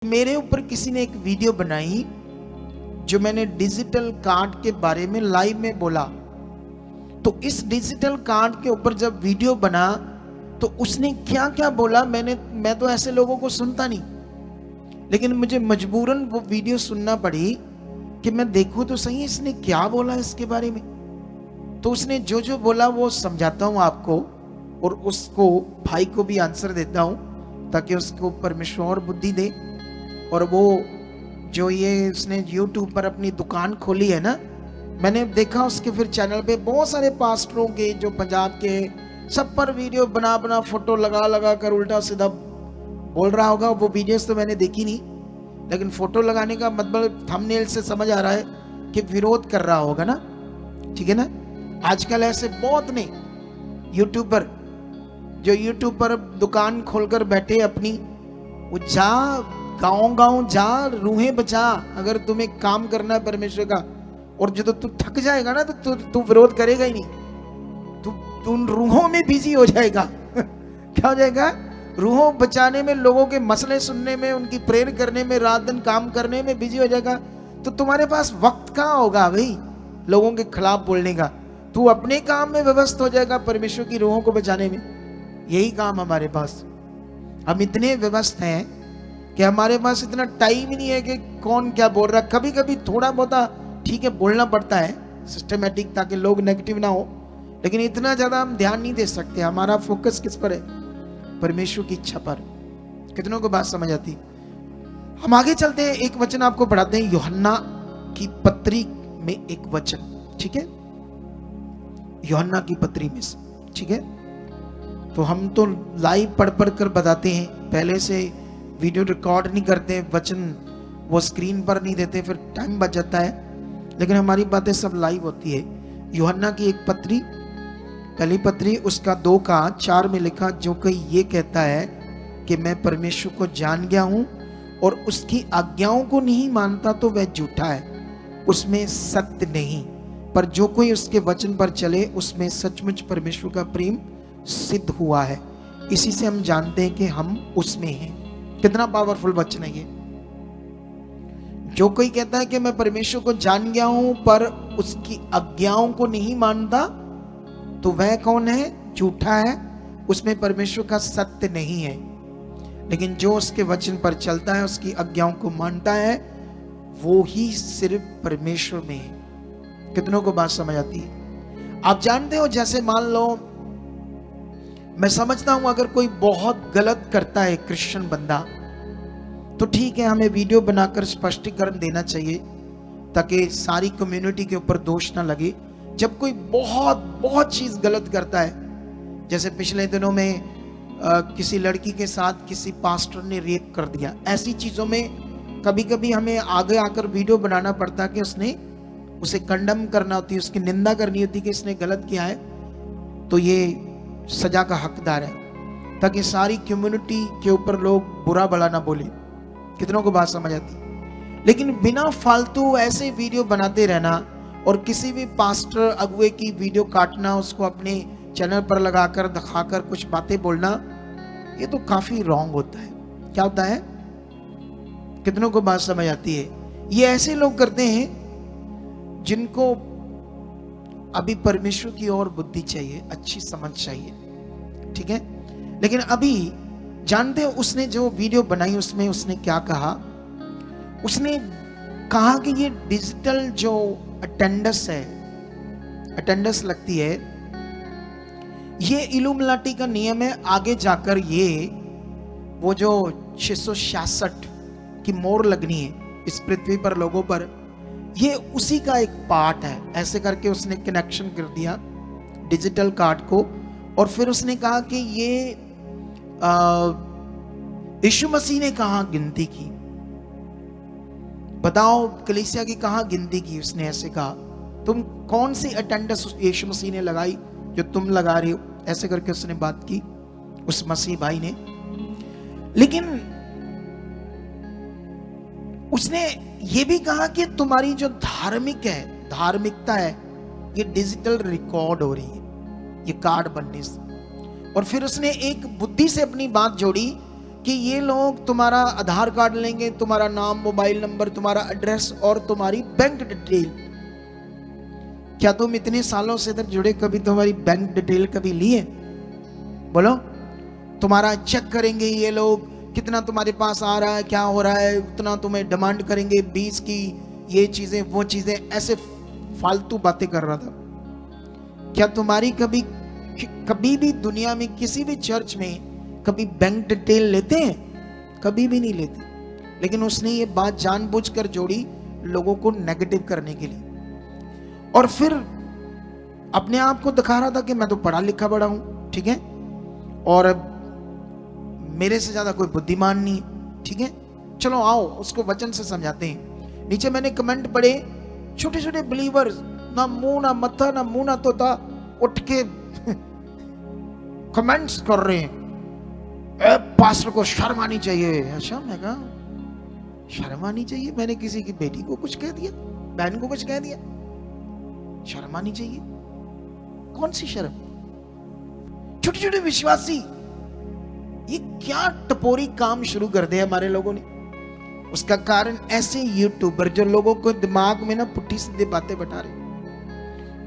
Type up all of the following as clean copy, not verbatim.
मेरे ऊपर किसी ने एक वीडियो बनाई जो मैंने डिजिटल कार्ड के बारे में लाइव में बोला। तो इस डिजिटल कार्ड के ऊपर जब वीडियो बना तो उसने क्या क्या बोला, मैं तो ऐसे लोगों को सुनता नहीं, लेकिन मुझे मजबूरन वो वीडियो सुनना पड़ी कि मैं देखूं तो सही इसने क्या बोला इसके बारे में। तो उसने जो जो बोला वो समझाता हूं आपको, और उसको भाई को भी आंसर देता हूं ताकि उसको परमेश्वर और बुद्धि दे। और वो जो ये उसने YouTube पर अपनी दुकान खोली है ना, मैंने देखा उसके फिर चैनल पे बहुत सारे पास्टरों के जो पंजाब के, सब पर वीडियो बना बना फोटो लगा लगा कर उल्टा सीधा बोल रहा होगा। वो वीडियोस तो मैंने देखी नहीं, लेकिन फोटो लगाने का मतलब थंबनेल से समझ आ रहा है कि विरोध कर रहा होगा ना, ठीक है ना। आजकल ऐसे बहुत ने यूट्यूबर जो यूट्यूब पर दुकान खोलकर बैठे अपनी, वो जा गाँव गाँव जा, रूहें बचा। अगर तुम्हें काम करना है परमेश्वर का, और जो तो तू थक जाएगा ना तो तू विरोध करेगा ही नहीं, तू उन रूहों में बिजी हो जाएगा। क्या हो जाएगा? रूहों बचाने में, लोगों के मसले सुनने में, उनकी प्रेयर करने में, रात दिन काम करने में बिजी हो जाएगा। तो तुम्हारे पास वक्त कहाँ होगा भाई लोगों के खिलाफ बोलने का? तू अपने काम में व्यस्त हो जाएगा परमेश्वर की रूहों को बचाने में। यही काम हमारे पास। हम इतने व्यस्त हैं कि हमारे पास इतना टाइम ही नहीं है कि कौन क्या बोल रहा है। कभी कभी थोड़ा बहुत ठीक है बोलना पड़ता है सिस्टमेटिक, ताकि लोग नेगेटिव ना हो, लेकिन इतना ज्यादा हम ध्यान नहीं दे सकते। हमारा फोकस किस पर है? परमेश्वर की इच्छा पर। कितनों को बात समझ आती? हम आगे चलते हैं, एक वचन आपको पढ़ाते हैं यूहन्ना की पत्री में एक वचन, ठीक है, यूहन्ना की पत्री में से, ठीक है। तो हम तो लाइव पढ़ पढ़ कर बताते हैं, पहले से वीडियो रिकॉर्ड नहीं करते, वचन वो स्क्रीन पर नहीं देते, फिर टाइम बच जाता है, लेकिन हमारी बातें सब लाइव होती है। यूहन्ना की एक पत्री, पहली पत्री उसका 2:4 में लिखा, जो कि ये कहता है कि मैं परमेश्वर को जान गया हूं और उसकी आज्ञाओं को नहीं मानता तो वह झूठा है, उसमें सत्य नहीं। पर जो कोई उसके वचन पर चले उसमें सचमुच परमेश्वर का प्रेम सिद्ध हुआ है। इसी से हम जानते हैं कि हम उसमें हैं। कितना पावरफुल वचन है ये। जो कोई कहता है कि मैं परमेश्वर को जान गया हूं पर उसकी आज्ञाओं को नहीं मानता तो वह कौन है? झूठा है, उसमें परमेश्वर का सत्य नहीं है। लेकिन जो उसके वचन पर चलता है, उसकी आज्ञाओं को मानता है, वो ही सिर्फ परमेश्वर में है। कितनों को बात समझ आती है? आप जानते हो, जैसे मान लो मैं समझता हूं अगर कोई बहुत गलत करता है क्रिश्चियन बंदा, तो ठीक है, हमें वीडियो बनाकर स्पष्टीकरण देना चाहिए ताकि सारी कम्युनिटी के ऊपर दोष ना लगे। जब कोई बहुत बहुत चीज गलत करता है, जैसे पिछले दिनों में किसी लड़की के साथ किसी पास्टर ने रेप कर दिया, ऐसी चीजों में कभी कभी हमें आगे आकर वीडियो बनाना पड़ता है कि उसे कंडम करना होती है, उसकी निंदा करनी होती है कि इसने गलत किया है, तो ये सजा का हकदार है, ताकि सारी कम्युनिटी के ऊपर लोग बुरा भला ना बोले। कितनों को बात समझ आती? लेकिन बिना फालतू ऐसे वीडियो बनाते रहना और किसी भी पास्टर अगुए की वीडियो काटना, उसको अपने चैनल पर लगाकर दिखाकर कुछ बातें बोलना, ये तो काफी रॉन्ग होता है। क्या होता है? कितनों को बात समझ आती है? ये ऐसे लोग करते हैं जिनको अभी परमेश्वर की और बुद्धि चाहिए, अच्छी समझ चाहिए, ठीक है। लेकिन अभी जानते हो उसने जो वीडियो बनाई उसमें उसने क्या कहा? उसने कहा कि ये डिजिटल जो अटेंडेंस है, अटेंडेंस लगती है, ये इल्यूमिनाटी का नियम है। आगे जाकर ये वो जो 666 की मोहर लगनी है इस पृथ्वी पर लोगों पर, ये उसी का एक पार्ट है। ऐसे करके उसने कनेक्शन कर दिया डिजिटल कार्ड को, और फिर उसने कहा कि ये यीशु मसीह ने कहां गिनती की? बताओ, कलीसिया की कहां गिनती की? उसने ऐसे कहा, तुम कौन सी अटेंडेंस यीशु मसीह ने लगाई जो तुम लगा रहे हो? ऐसे करके उसने बात की उस मसीह भाई ने। लेकिन उसने ये भी कहा कि तुम्हारी जो धार्मिकता है, ये डिजिटल रिकॉर्ड हो रही है ये कार्ड बनने से। और फिर उसने एक बुद्धि से अपनी बात जोड़ी कि ये लोग तुम्हारा आधार कार्ड लेंगे, तुम्हारा नाम, मोबाइल नंबर, तुम्हारा एड्रेस और तुम्हारी बैंक डिटेल। क्या तुम इतने सालों से इधर जुड़े, कभी तुम्हारी बैंक डिटेल कभी लिए? बोलो। तुम्हारा चेक करेंगे ये लोग, कितना तुम्हारे पास आ रहा है, क्या हो रहा है, उतना तुम्हें डिमांड करेंगे, 20 की ये चीजें वो चीजें, ऐसे फालतू बातें कर रहा था। क्या तुम्हारी कभी भी दुनिया में किसी भी चर्च में कभी बैंक डिटेल लेते हैं? कभी भी नहीं लेते। लेकिन उसने ये बात जानबूझकर जोड़ी लोगों को नेगेटिव करने के लिए, और फिर अपने आप को दिखा रहा था कि मैं तो पढ़ा लिखा बड़ा हूं, ठीक है, और मेरे से ज्यादा कोई बुद्धिमान नहीं, ठीक है। चलो आओ उसको वचन से समझाते हैं। नीचे मैंने कमेंट पढ़े, छोटे छोटे बिलीवर्स, ना मुंह ना मत्था ना मुंह ना तोता, उठ के कमेंट्स कर रहे हैं, पास्टर को शर्म आनी चाहिए। अच्छा, मैं कहा शर्म आनी चाहिए? मैंने किसी की बेटी को कुछ कह दिया, बहन को कुछ कह दिया? शर्म आनी चाहिए? कौन सी शर्म? छोटे छोटे विश्वासी, ये क्या टपोरी काम शुरू कर दिया हमारे लोगों ने। उसका कारण ऐसे यूट्यूबर जो लोगों को दिमाग में ना पुट्ठी सीधे बातें बता रहे,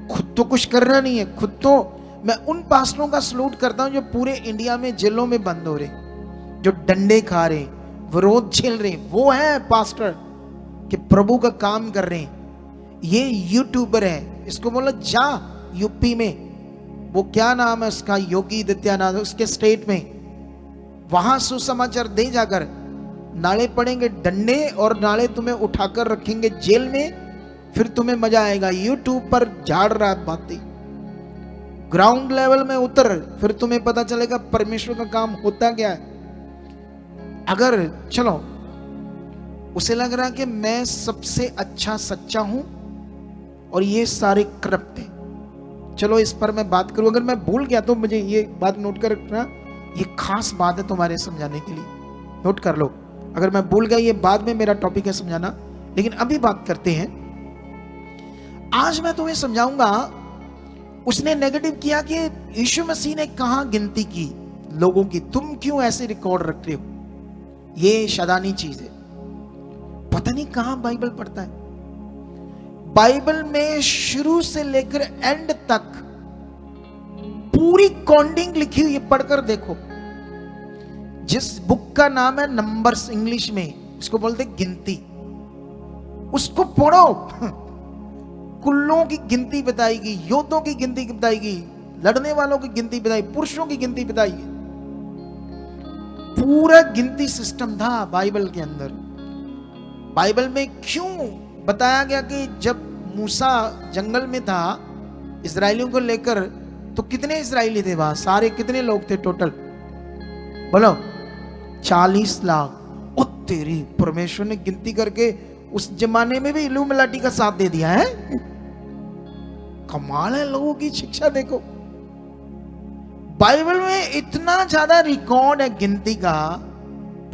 खुद तो कुछ कर रहा नहीं है। खुद तो मैं उन पास्टरों का सलूट करता हूं जो पूरे इंडिया में जेलों में बंद हो रहे, जो डंडे खा रहे, विरोध झेल रहे, वो है पास्टर कि प्रभु का काम कर रहे हैं। ये यूट्यूबर है, इसको बोलो जा यूपी में, वो क्या नाम है उसका, योगी आदित्यनाथ, उसके स्टेट में, वहां सुसमाचार दे जाकर, नाले पड़ेंगे डंडे और नाले तुम्हें उठाकर रखेंगे जेल में, फिर तुम्हें मजा आएगा। यूट्यूब पर झाड़ रहा है बातें, ग्राउंड लेवल में उतर, फिर तुम्हें पता चलेगा परमेश्वर का काम होता क्या है। अगर चलो उसे लग रहा कि मैं सबसे अच्छा सच्चा हूं और ये सारे करप्ट हैं, चलो इस पर मैं बात करूं। अगर मैं भूल गया तो मुझे ये बात नोट कर रखना, ये खास बात है तुम्हारे समझाने के लिए, नोट कर लो। अगर मैं भूल गया, ये बाद में मेरा टॉपिक है समझाना, लेकिन अभी बात करते हैं। आज मैं तुम्हें समझाऊंगा, उसने नेगेटिव किया कि यीशु मसीह ने कहां गिनती की लोगों की, तुम क्यों ऐसे रिकॉर्ड रखते हो, ये शैतानी चीज है। पता नहीं कहां बाइबल पढ़ता है। बाइबल में शुरू से लेकर एंड तक पूरी कॉन्डिंग लिखी हुई है, पढ़कर देखो। जिस बुक का नाम है नंबर्स, इंग्लिश में उसको बोलते गिनती, उसको पढ़ो। कुल्लों की गिनती बताएगी, योद्धों की गिनती बताएगी, लड़ने वालों की गिनती बताएगी, पुरुषों की गिनती बताएगी। पूरा गिनती सिस्टम था बाइबल के अंदर। बाइबल में क्यों बताया गया कि जब मूसा जंगल में था इजरायलियों को लेकर, तो कितने इजरायली थे वहां, सारे कितने लोग थे टोटल, बोलो 40 लाख। ओ तेरी, परमेश्वर ने गिनती करके उस जमाने में भी इल्लुमिनाटी का साथ दे दिया है। कमाल है, लोगों की शिक्षा देखो। बाइबल में इतना ज्यादा रिकॉर्ड है गिनती का,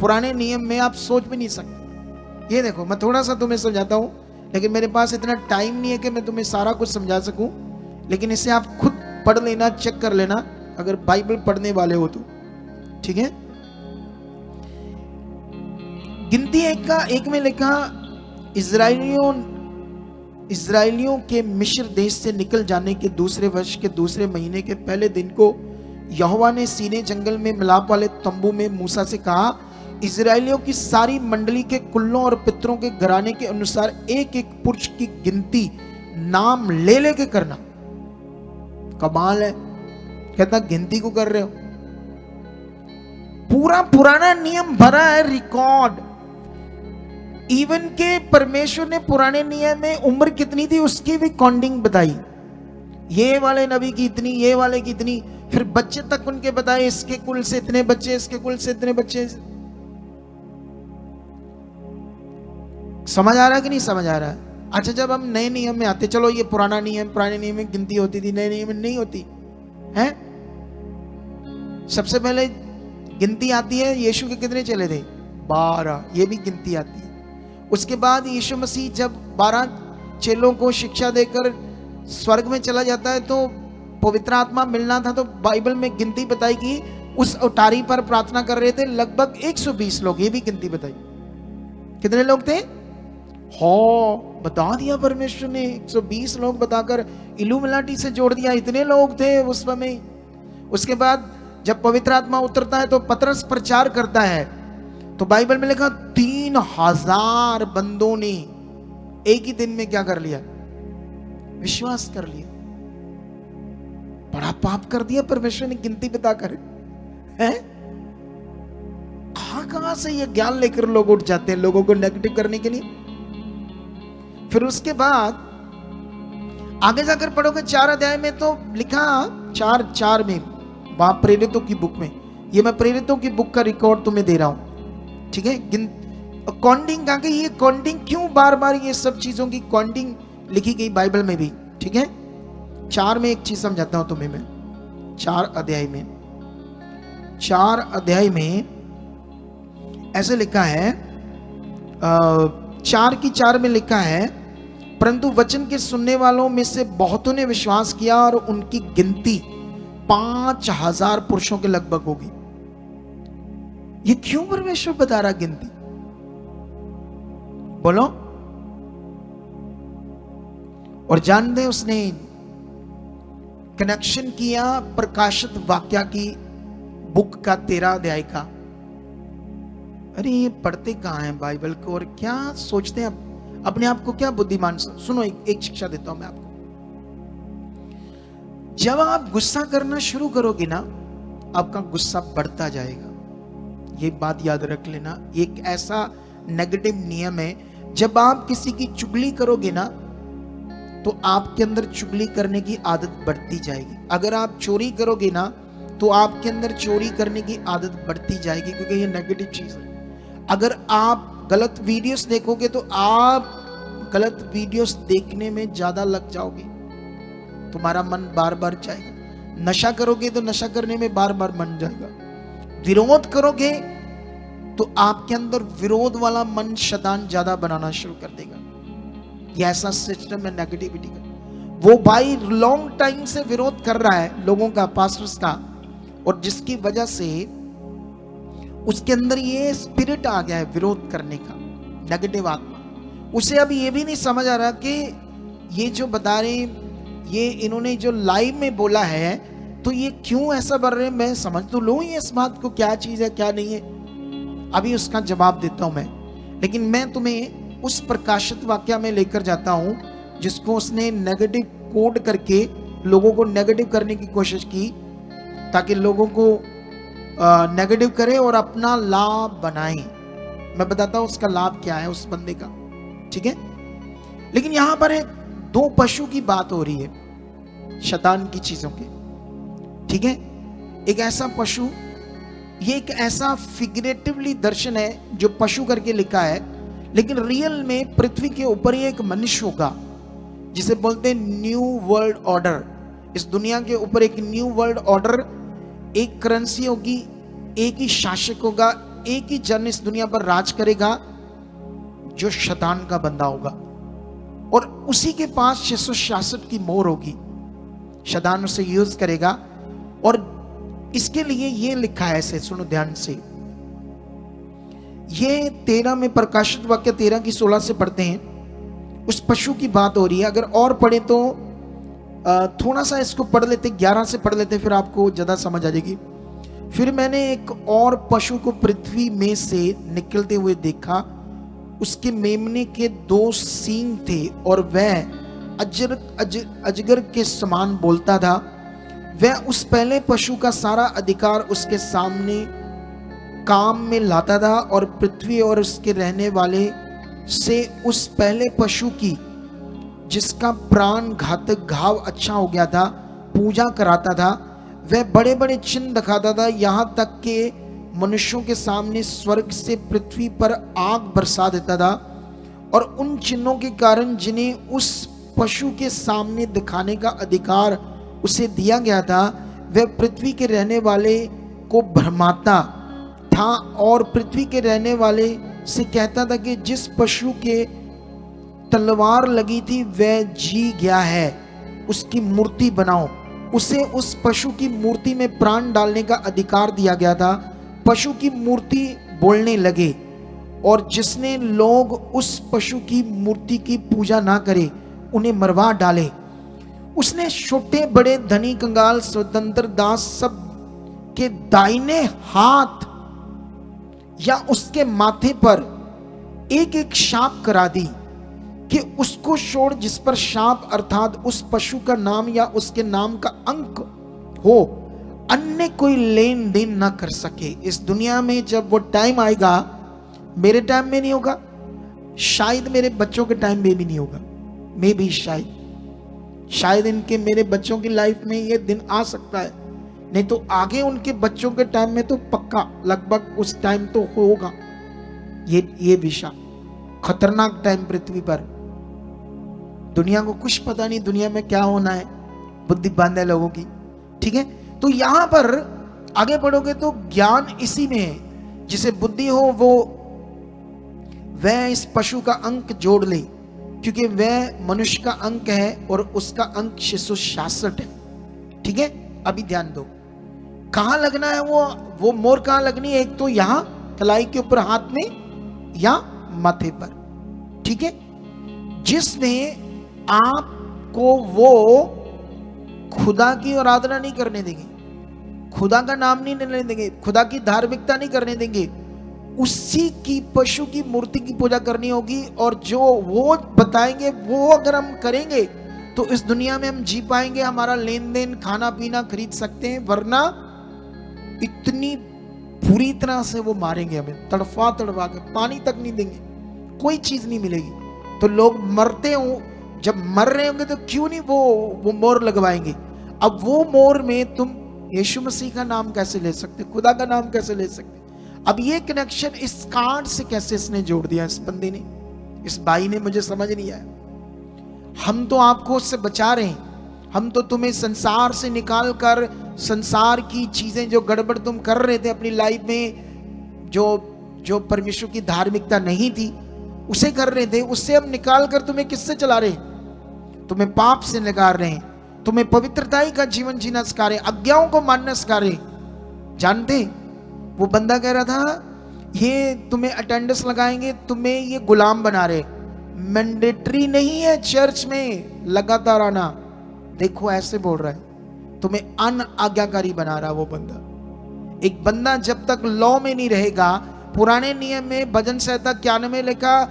पुराने नियम में आप सोच भी नहीं सकते। ये देखो, मैं थोड़ा सा तुम्हें समझाता हूं, लेकिन मेरे पास इतना टाइम नहीं है कि मैं तुम्हें सारा कुछ समझा सकूं, लेकिन इसे आप खुद पढ़ लेना, चेक कर लेना अगर बाइबल पढ़ने वाले हो तो, ठीक है। गिनती एक में लिखा, इजराइलियों के मिस्र देश से निकल जाने के दूसरे वर्ष के दूसरे महीने के पहले दिन को यहोवा ने सीने जंगल में मिलाप वाले तंबू में मूसा से कहा, इजराइलियों की सारी मंडली के कुल्लों और पितरों के घराने के अनुसार एक एक पुरुष की गिनती नाम ले लेके करना। कमाल है, कहता गिनती को कर रहे हो। पूरा पुराना नियम भरा है रिकॉर्ड। इवन के परमेश्वर ने पुराने नियम में उम्र कितनी थी उसकी भी काउंटिंग बताई, ये वाले नबी की इतनी, ये वाले की इतनी, फिर बच्चे तक उनके बताए, इसके कुल से इतने बच्चे, इसके कुल से इतने बच्चे। समझ आ रहा है कि नहीं समझ आ रहा है? अच्छा, जब हम नए नियम में आते, चलो ये पुराना नियम, पुराने नियम में गिनती होती थी, नए नियम में नहीं होती है। सबसे पहले गिनती आती है, यीशु के कितने चेले थे? 12, ये भी गिनती आती है। उसके बाद यीशु मसीह जब 12 चेलों को शिक्षा देकर स्वर्ग में चला जाता है, तो पवित्र आत्मा मिलना था, तो बाइबल में गिनती बताई कि उस उटारी पर प्रार्थना कर रहे थे लगभग 120 लोग। ये भी गिनती बताई कितने लोग थे? हो बता दिया परमेश्वर ने, 120 लोग बताकर इल्यूमिनाटी से जोड़ दिया, इतने लोग थे उस समय। उसके बाद जब पवित्र आत्मा उतरता है तो पतरस प्रचार करता है, तो बाइबल में लिखा 3000 बंदों ने एक ही दिन में क्या कर लिया? विश्वास कर लिया। बड़ा पाप कर दिया परमेश्वर ने गिनती बताकर, है? कहां से ये ज्ञान लेकर लोग उठ जाते हैं लोगों को नेगेटिव करने के लिए। फिर उसके बाद आगे जाकर पढ़ोगे 4 अध्याय में तो लिखा 4:4 में, वहां प्रेरितों की बुक में, ये मैं प्रेरितों की बुक का रिकॉर्ड तुम्हें दे रहा हूं, ठीक है? कॉन्डिंग कहा गई, ये कॉन्डिंग क्यों बार बार ये सब चीजों की कॉन्डिंग लिखी गई बाइबल में भी, ठीक है? 4 में एक चीज समझाता हूं तुम्हें मैं। 4 अध्याय में ऐसे लिखा है, 4:4 में लिखा है, परंतु वचन के सुनने वालों में से बहुतों ने विश्वास किया और उनकी गिनती 5000 पुरुषों के लगभग होगी। ये क्यों परमेश्वर बता रहा गिनती? बोलो। और जानते उसने कनेक्शन किया प्रकाशित वाक्या की बुक का 13 अध्याय का। अरे ये पढ़ते कहां हैं बाइबल को और क्या सोचते हैं अपने आप को, क्या बुद्धिमान। सुनो एक शिक्षा देता हूं मैं आपको। जब आप गुस्सा करना शुरू करोगे ना, आपका गुस्सा बढ़ता जाएगा। ये बात याद रख लेना, एक ऐसा नेगेटिव नियम है। जब आप किसी की चुगली करोगे ना, तो आपके अंदर चुगली करने की आदत बढ़ती जाएगी। अगर आप चोरी करोगे ना, तो आपके अंदर चोरी करने की आदत बढ़ती जाएगी, क्योंकि ये नेगेटिव चीज है। अगर आप गलत वीडियोस देखोगे तो आप गलत वीडियोस देखने में ज्यादा लग जाओगे, तुम्हारा मन बार बार जाएगा। नशा करोगे तो नशा करने में बार बार मन जाएगा। विरोध करोगे तो आपके अंदर विरोध वाला मन शैतान ज्यादा बनाना शुरू कर देगा। ये ऐसा सिस्टम है नेगेटिविटी का। वो भाई लॉन्ग टाइम से विरोध कर रहा है लोगों का, पास्टर्स का, और जिसकी वजह से उसके अंदर ये स्पिरिट आ गया है विरोध करने का, नेगेटिव आत्मा। उसे अब ये भी नहीं समझ आ रहा कि ये जो बता रहे, ये इन्होंने जो लाइव में बोला है, तो ये क्यों ऐसा बढ़ रहे हैं, मैं समझ तो लूं ये इस बात को, क्या चीज है क्या नहीं है। अभी उसका जवाब देता हूं मैं, लेकिन मैं तुम्हें उस प्रकाशित वाक्य में लेकर जाता हूं जिसको उसने नेगेटिव कोड करके लोगों को नेगेटिव करने की कोशिश की, ताकि लोगों को नेगेटिव करे और अपना लाभ बनाए। मैं बताता हूं उसका लाभ क्या है उस बंदे का, ठीक है? लेकिन यहां पर एक 2 पशु की बात हो रही है, शैतान की चीजों की, ठीक है? एक ऐसा पशु, ये एक ऐसा फिगरेटिवली दर्शन है जो पशु करके लिखा है, लेकिन रियल में पृथ्वी के ऊपर ही एक मनुष्य होगा जिसे बोलते हैं न्यू वर्ल्ड ऑर्डर। इस दुनिया के ऊपर एक न्यू वर्ल्ड ऑर्डर, एक करेंसी होगी, एक ही शासक होगा, एक ही जन इस दुनिया पर राज करेगा जो शैतान का बंदा होगा, और उसी के पास 666 की मोहर होगी। शैतान उसे यूज करेगा, और इसके लिए ये लिखा है ऐसे, सुनो ध्यान से। ये 13 में, प्रकाशित वाक्य 13 की 16 से पढ़ते हैं, उस पशु की बात हो रही है। अगर और पढ़े तो थोड़ा सा इसको पढ़ लेते, 11 से पढ़ लेते, फिर आपको ज्यादा समझ आ जाएगी। फिर मैंने एक और पशु को पृथ्वी में से निकलते हुए देखा, उसके मेमने के 2 सींग थे और वह अजगर के समान बोलता था। वह उस पहले पशु का सारा अधिकार उसके सामने काम में लाता था और पृथ्वी और उसके रहने वाले से उस पहले पशु की, जिसका प्राण घातक घाव अच्छा हो गया था, पूजा कराता था। वह बड़े बड़े चिन्ह दिखाता था, यहाँ तक कि मनुष्यों के सामने स्वर्ग से पृथ्वी पर आग बरसा देता था। और उन चिन्हों के कारण जिन्हें उस पशु के सामने दिखाने का अधिकार उसे दिया गया था, वह पृथ्वी के रहने वाले को भरमाता था और पृथ्वी के रहने वाले से कहता था कि जिस पशु के तलवार लगी थी वह जी गया है, उसकी मूर्ति बनाओ उसे उस पशु की मूर्ति में प्राण डालने का अधिकार दिया गया था। पशु की मूर्ति बोलने लगे, और जिसने लोग उस पशु की मूर्ति की पूजा ना करे उन्हें मरवा डाले। उसने छोटे बड़े धनी कंगाल स्वतंत्र दास सब के दाहिने हाथ या उसके माथे पर एक एक शाप करा दी कि उसको छोड़ जिस पर शाप अर्थात उस पशु का नाम या उसके नाम का अंक हो, अन्य कोई लेन देन ना कर सके। इस दुनिया में जब वो टाइम आएगा, मेरे टाइम में नहीं होगा, शायद मेरे बच्चों के टाइम में भी नहीं होगा, मैं भी शायद इनके मेरे बच्चों की लाइफ में ये दिन आ सकता है, नहीं तो आगे उनके बच्चों के टाइम में तो पक्का लगभग उस टाइम तो होगा। ये विषय खतरनाक टाइम पृथ्वी पर, दुनिया को कुछ पता नहीं दुनिया में क्या होना है, बुद्धि बांधे लोगों की। ठीक है, तो यहां पर आगे बढ़ोगे तो ज्ञान इसी में है, जिसे बुद्धि हो वो वह इस पशु का अंक जोड़ ले, क्योंकि वह मनुष्य का अंक है और उसका अंक 666 है। ठीक है, अभी ध्यान दो, कहां लगना है वो मोर कहां लगनी है? एक तो यहां कलाई के ऊपर हाथ में या माथे पर। ठीक है, जिसमें आपको वो खुदा की आराधना नहीं करने देंगे, खुदा का नाम नहीं लेने देंगे, खुदा की धार्मिकता नहीं करने देंगे, उसी की पशु की मूर्ति की पूजा करनी होगी। और जो वो बताएंगे वो अगर हम करेंगे तो इस दुनिया में हम जी पाएंगे, हमारा लेन देन खाना पीना खरीद सकते हैं, वरना इतनी बुरी तरह से वो मारेंगे हमें, तड़फा तड़फा के, पानी तक नहीं देंगे, कोई चीज नहीं मिलेगी। तो लोग मरते हो, जब मर रहे होंगे तो क्यों नहीं वो मोर लगवाएंगे। अब वो मोर में तुम यीशु मसीह का नाम कैसे ले सकते, खुदा का नाम कैसे ले सकते? अब ये कनेक्शन इस कार्ड से कैसे इसने जोड़ दिया, इस बंदे ने, इस भाई ने, मुझे समझ नहीं आया। हम तो आपको उससे बचा रहे हैं, हम तो तुम्हें संसार से निकाल कर संसार की चीजें जो गड़बड़ तुम कर रहे थे अपनी लाइफ में, जो परमेश्वर की धार्मिकता नहीं थी उसे कर रहे थे, उससे हम निकाल कर तुम्हें किससे चला रहे हैं? तुम्हें पाप से निकाल रहे हैं, तुम्हें पवित्रताई का जीवन जीना सिखा रहे, आज्ञाओं को मानना सिखा रहे। जानते वो बंदा कह रहा था ये तुम्हें अटेंडेंस लगाएंगे, तुम्हें ये गुलाम बना रहे, मैंडेटरी नहीं है चर्च में लगातार आना। देखो ऐसे बोल रहा है, तुम्हें अनाज्ञाकारी बना रहा वो बंदा। एक बंदा जब तक लॉ में नहीं रहेगा, पुराने नियम में भजन संहिता 91 में लिखा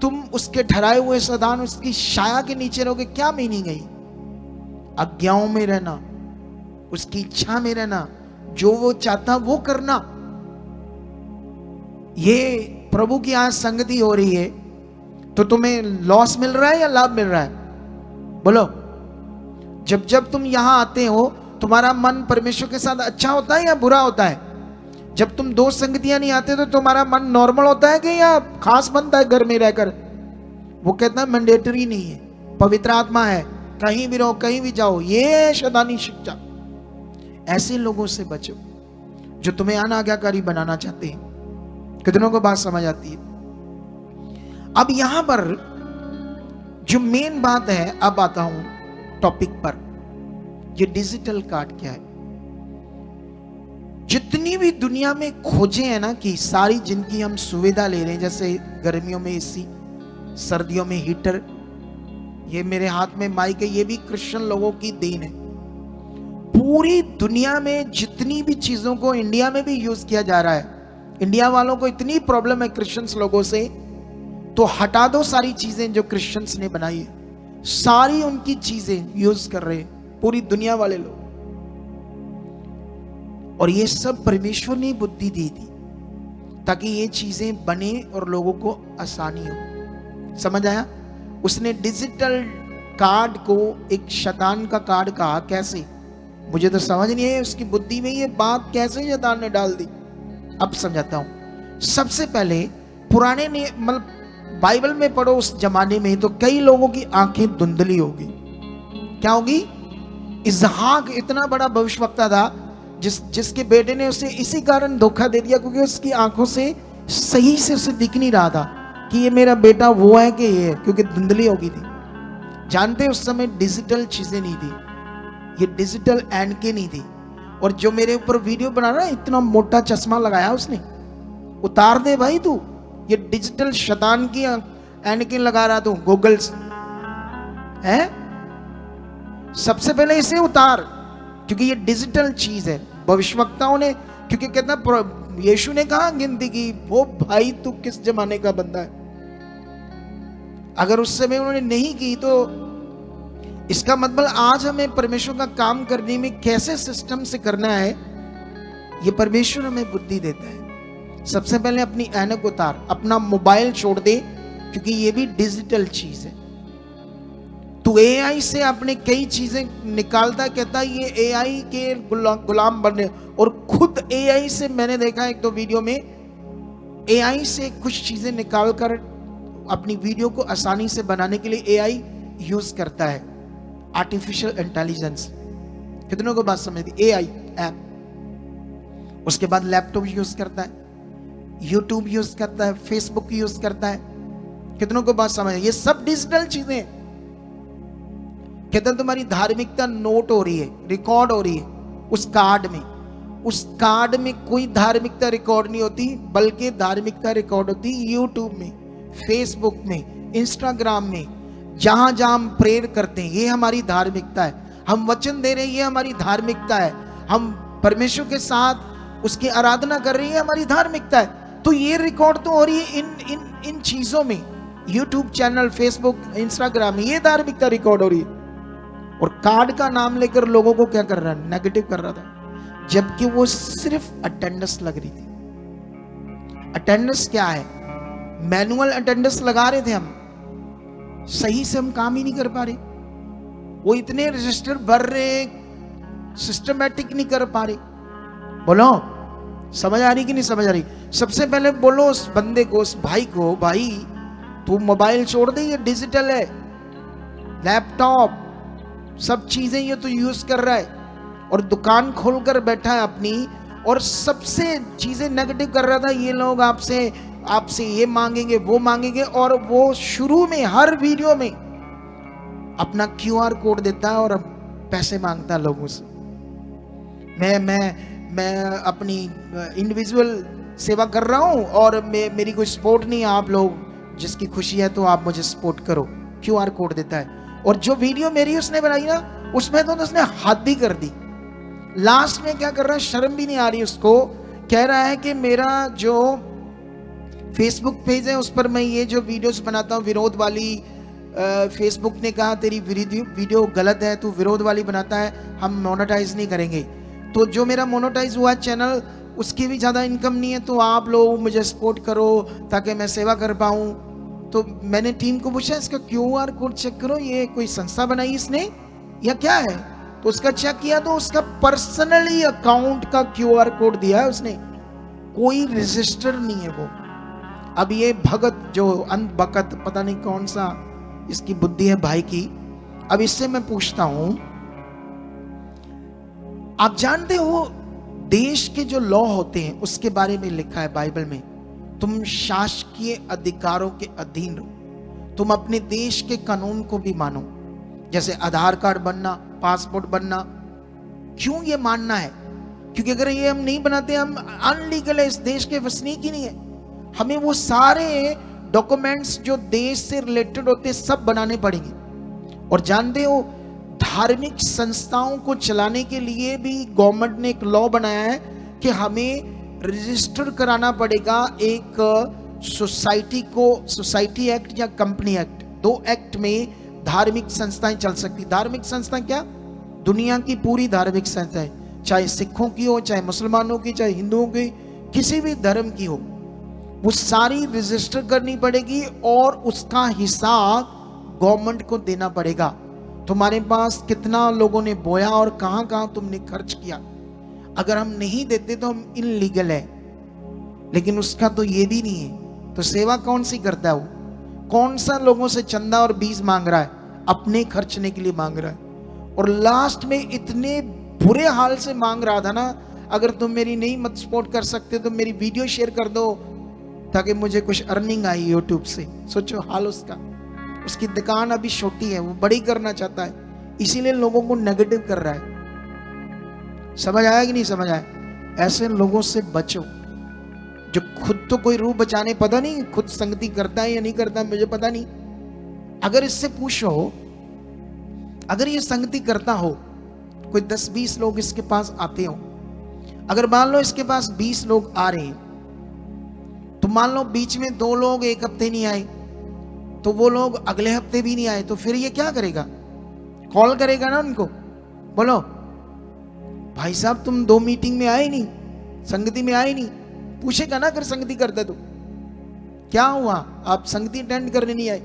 तुम उसके ठहराए हुए सदान उसकी छाया के नीचे रहोगे। क्या मीनिंग है? आज्ञाओं में रहना, उसकी इच्छा में रहना, जो वो चाहता वो करना। ये प्रभु की आज संगति हो रही है तो तुम्हें लॉस मिल रहा है या लाभ मिल रहा है? बोलो। जब तुम यहां आते हो तुम्हारा मन परमेश्वर के साथ अच्छा होता है या बुरा होता है? जब तुम दो संगतियां नहीं आते तो तुम्हारा मन नॉर्मल होता है कि या खास बनता है घर में रहकर? वो कहता है मैंडेटरी नहीं है, पवित्र आत्मा है, कहीं भी रहो कहीं भी जाओ। ये शैतानी शिक्षा। ऐसे लोगों से बचो जो तुम्हें अनाज्ञाकारी बनाना चाहते हैं। कितनों को बात समझ आती है? अब यहां पर जो मेन बात है, अब आता हूं टॉपिक पर। ये डिजिटल कार्ड क्या है? जितनी भी दुनिया में खोजें हैं ना कि सारी जिनकी हम सुविधा ले रहे हैं, जैसे गर्मियों में एसी, सर्दियों में हीटर, ये मेरे हाथ में माइक है, ये भी क्रिश्चियन लोगों की देन है। पूरी दुनिया में जितनी भी चीजों को इंडिया में भी यूज किया जा रहा है, इंडिया वालों को इतनी प्रॉब्लम है क्रिश्चियंस लोगों से, तो हटा दो सारी चीजें जो क्रिश्चियंस ने बनाई है, सारी उनकी चीजें यूज कर रहे हैं पूरी दुनिया वाले लोग। और ये सब परमेश्वर ने बुद्धि दी थी ताकि ये चीजें बने और लोगों को आसानी हो। समझ आया? उसने डिजिटल कार्ड को एक शैतान का कार्ड कहा। कैसे? मुझे तो समझ नहीं है उसकी बुद्धि में ये बात कैसे शैतान ने डाल दी। अब समझाता हूं। सबसे पहले पुराने ने मतलब बाइबल में पढ़ो, उस जमाने में तो कई लोगों की आंखें धुंधली होगी। क्या होगी? इसहाक इतना बड़ा भविष्यवक्ता था जिसके बेटे ने उसे इसी कारण धोखा दे दिया क्योंकि उसकी आंखों से सही से उसे दिख नहीं रहा था कि ये मेरा बेटा वो है कि ये है, क्योंकि धुंधली हो गई थी। जानते उस समय डिजिटल चीजें नहीं थी, ये डिजिटल एनके नहीं थी। और जो मेरे ऊपर वीडियो बना रहा है, इतना मोटा चश्मा लगाया उसने, उतार दे भाई तू, ये डिजिटल शैतान की एनके लगा रहा तू, गॉगल्स है, सबसे पहले इसे उतार, क्योंकि ये डिजिटल चीज है। भविष्यवक्ताओं ने, क्योंकि कहता यीशु ने कहा गिनती की, वो भाई तू किस जमाने का बंदा है। अगर उस समय उन्होंने नहीं की तो इसका मतलब आज हमें परमेश्वर का काम करने में कैसे सिस्टम से करना है, ये परमेश्वर हमें बुद्धि देता है। सबसे पहले अपनी ऐनक उतार, अपना मोबाइल छोड़ दे, क्योंकि ये भी डिजिटल चीज है। तू एआई से अपने कई चीजें निकालता, कहता ये एआई के गुलाम बन रहे, और खुद एआई से मैंने देखा एक दो वीडियो में, एआई से कुछ चीजें निकाल कर अपनी वीडियो को आसानी से बनाने के लिए एआई यूज करता है, आर्टिफिशियल इंटेलिजेंस। कितनों को बात समझ दी? AI app. उसके बाद लैपटॉप यूज करता है, यूट्यूब यूज करता है, फेसबुक यूज करता है। कितनों को बात समझ? ये सब डिजिटल चीजें। कहते हैं तुम्हारी धार्मिकता नोट हो रही है, रिकॉर्ड हो रही है उस कार्ड में। उस कार्ड में कोई धार्मिकता रिकॉर्ड नहीं होती, बल्कि धार्मिकता रिकॉर्ड होती यूट्यूब में, फेसबुक में, इंस्टाग्राम में, जहां जहां हम प्रेयर करते हैं, ये हमारी धार्मिकता है। हम वचन दे रहे हैं, ये हमारी धार्मिकता है। हम परमेश्वर के साथ उसकी आराधना कर रहे हैं, हमारी धार्मिकता है। तो ये रिकॉर्ड तो हो रही है इन चीजों में, यूट्यूब चैनल, फेसबुक, इंस्टाग्राम में, ये धार्मिकता रिकॉर्ड हो रही है। और कार्ड का नाम लेकर लोगों को क्या कर रहा है? नेगेटिव कर रहा था, जबकि वो सिर्फ अटेंडेंस लग रही थी। अटेंडेंस क्या है? मैनुअल अटेंडेंस लगा रहे थे हम, सही से हम काम ही नहीं कर पा रहे। वो इतने रजिस्टर भर रहे, सिस्टमैटिक नहीं कर पा रहे। बोलो समझ आ रही कि नहीं समझ आ रही? सबसे पहले बोलो उस बंदे को, उस भाई को, भाई तू मोबाइल छोड़ दे, ये डिजिटल है, लैपटॉप, सब चीजें ये तो यूज कर रहा है, और दुकान खोलकर बैठा है अपनी, और सबसे चीजें नेगेटिव कर रहा था। ये लोग आपसे ये मांगेंगे, वो मांगेंगे, और वो शुरू में हर वीडियो में अपना क्यूआर कोड देता है और पैसे मांगता है लोगों से। मैं अपनी इंडिविजुअल सेवा कर रहा हूं और मेरी कोई सपोर्ट नहीं है, आप लोग जिसकी खुशी है तो आप मुझे सपोर्ट करो, क्यूआर कोड देता है। और जो वीडियो मेरी उसने बनाई ना, उसमें तो उसने हद ही कर दी। लास्ट में क्या कर रहा है, शर्म भी नहीं आ रही उसको, कह रहा है कि मेरा जो फेसबुक पेज है उस पर मैं ये जो वीडियोस बनाता हूँ विरोध वाली, फेसबुक ने कहा तेरी वीडियो गलत है, तू विरोध वाली बनाता है, हम मोनेटाइज नहीं करेंगे। तो जो मेरा मोनेटाइज हुआ चैनल, उसकी भी ज़्यादा इनकम नहीं है, तो आप लोग मुझे सपोर्ट करो ताकि मैं सेवा कर पाऊँ। तो मैंने टीम को पूछा इसका क्यूआर कोड चेक करो, ये कोई संस्था बनाई इसने या क्या है? तो उसका चेक किया तो उसका पर्सनली अकाउंट का क्यूआर कोड दिया है उसने, कोई रजिस्टर नहीं है वो। अब ये भगत जो अनबकत, पता नहीं कौन सा इसकी बुद्धि है भाई की। अब इससे मैं पूछता हूं, आप जानते हो देश के जो लॉ होते हैं उसके बारे में लिखा है बाइबल में, तुम शासकीय अधिकारों के अधीन रहो, तुम अपने देश के कानून को भी मानो, जैसे आधार कार्ड बनना, पासपोर्ट बनना। क्यों ये मानना है? क्योंकि अगर ये हम नहीं बनाते, हम अनलीगल है, इस देश के वसनीक ही नहीं है। हमें वो सारे डॉक्यूमेंट्स जो देश से रिलेटेड होते सब बनाने पड़ेंगे। और जानते हो धार्मिक संस्थाओं को चलाने के लिए भी गवर्नमेंट ने एक लॉ बनाया है कि हमें रजिस्टर कराना पड़ेगा एक सोसाइटी को, सोसाइटी एक्ट या कंपनी एक्ट, 2 एक्ट में धार्मिक संस्थाएं चल सकती। धार्मिक संस्था क्या? दुनिया की पूरी धार्मिक संस्थाएं, चाहे सिखों की हो, चाहे मुसलमानों की, चाहे हिंदुओं की, किसी भी धर्म की हो, वो सारी रजिस्टर करनी पड़ेगी और उसका हिसाब गवर्नमेंट को देना पड़ेगा। तुम्हारे पास कितना लोगों ने बोया और कहां कहां तुमने खर्च किया। अगर हम नहीं देते तो हम इनलीगल है, लेकिन उसका तो ये भी नहीं है। तो सेवा कौन सी करता है वो? कौन सा लोगों से चंदा और बीज मांग रहा है? अपने खर्चने के लिए मांग रहा है। और लास्ट में इतने बुरे हाल से मांग रहा था ना, अगर तुम मेरी नहीं मत सपोर्ट कर सकते तो मेरी वीडियो शेयर कर दो ताकि मुझे कुछ अर्निंग आई यूट्यूब से। सोचो हाल उसका। उसकी दुकान अभी छोटी है, वो बड़ी करना चाहता है, इसीलिए लोगों को नेगेटिव कर रहा है। समझ आया कि नहीं समझ आया? ऐसे लोगों से बचो जो खुद तो कोई रूह बचाने, पता नहीं खुद संगति करता है या नहीं करता, मुझे पता नहीं। अगर इससे पूछो, अगर ये संगति करता हो, कोई 10-20 लोग इसके पास आते हो, अगर मान लो इसके पास 20 लोग आ रहे हैं, तो मान लो बीच में 2 लोग एक हफ्ते नहीं आए, तो वो लोग अगले हफ्ते भी नहीं आए, तो फिर ये क्या करेगा? कॉल करेगा ना उनको, बोलो भाई साहब तुम 2 मीटिंग में आए नहीं, संगति में आए नहीं, पूछेगा ना अगर संगति करते तो क्या हुआ, आप संगति अटेंड करने नहीं आए।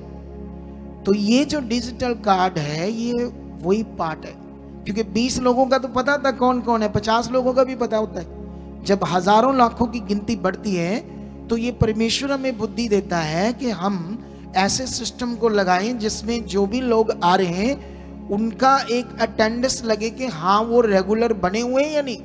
तो ये जो डिजिटल कार्ड है ये वही पार्ट है, क्योंकि 20 लोगों का तो पता था कौन कौन है, 50 लोगों का भी पता होता है। जब हजारों लाखों की गिनती बढ़ती है तो ये परमेश्वर हमें बुद्धि देता है कि हम ऐसे सिस्टम को लगाएं जिसमें जो भी लोग आ रहे हैं उनका एक अटेंडेंस लगे कि हाँ वो रेगुलर बने हुए हैं या नहीं।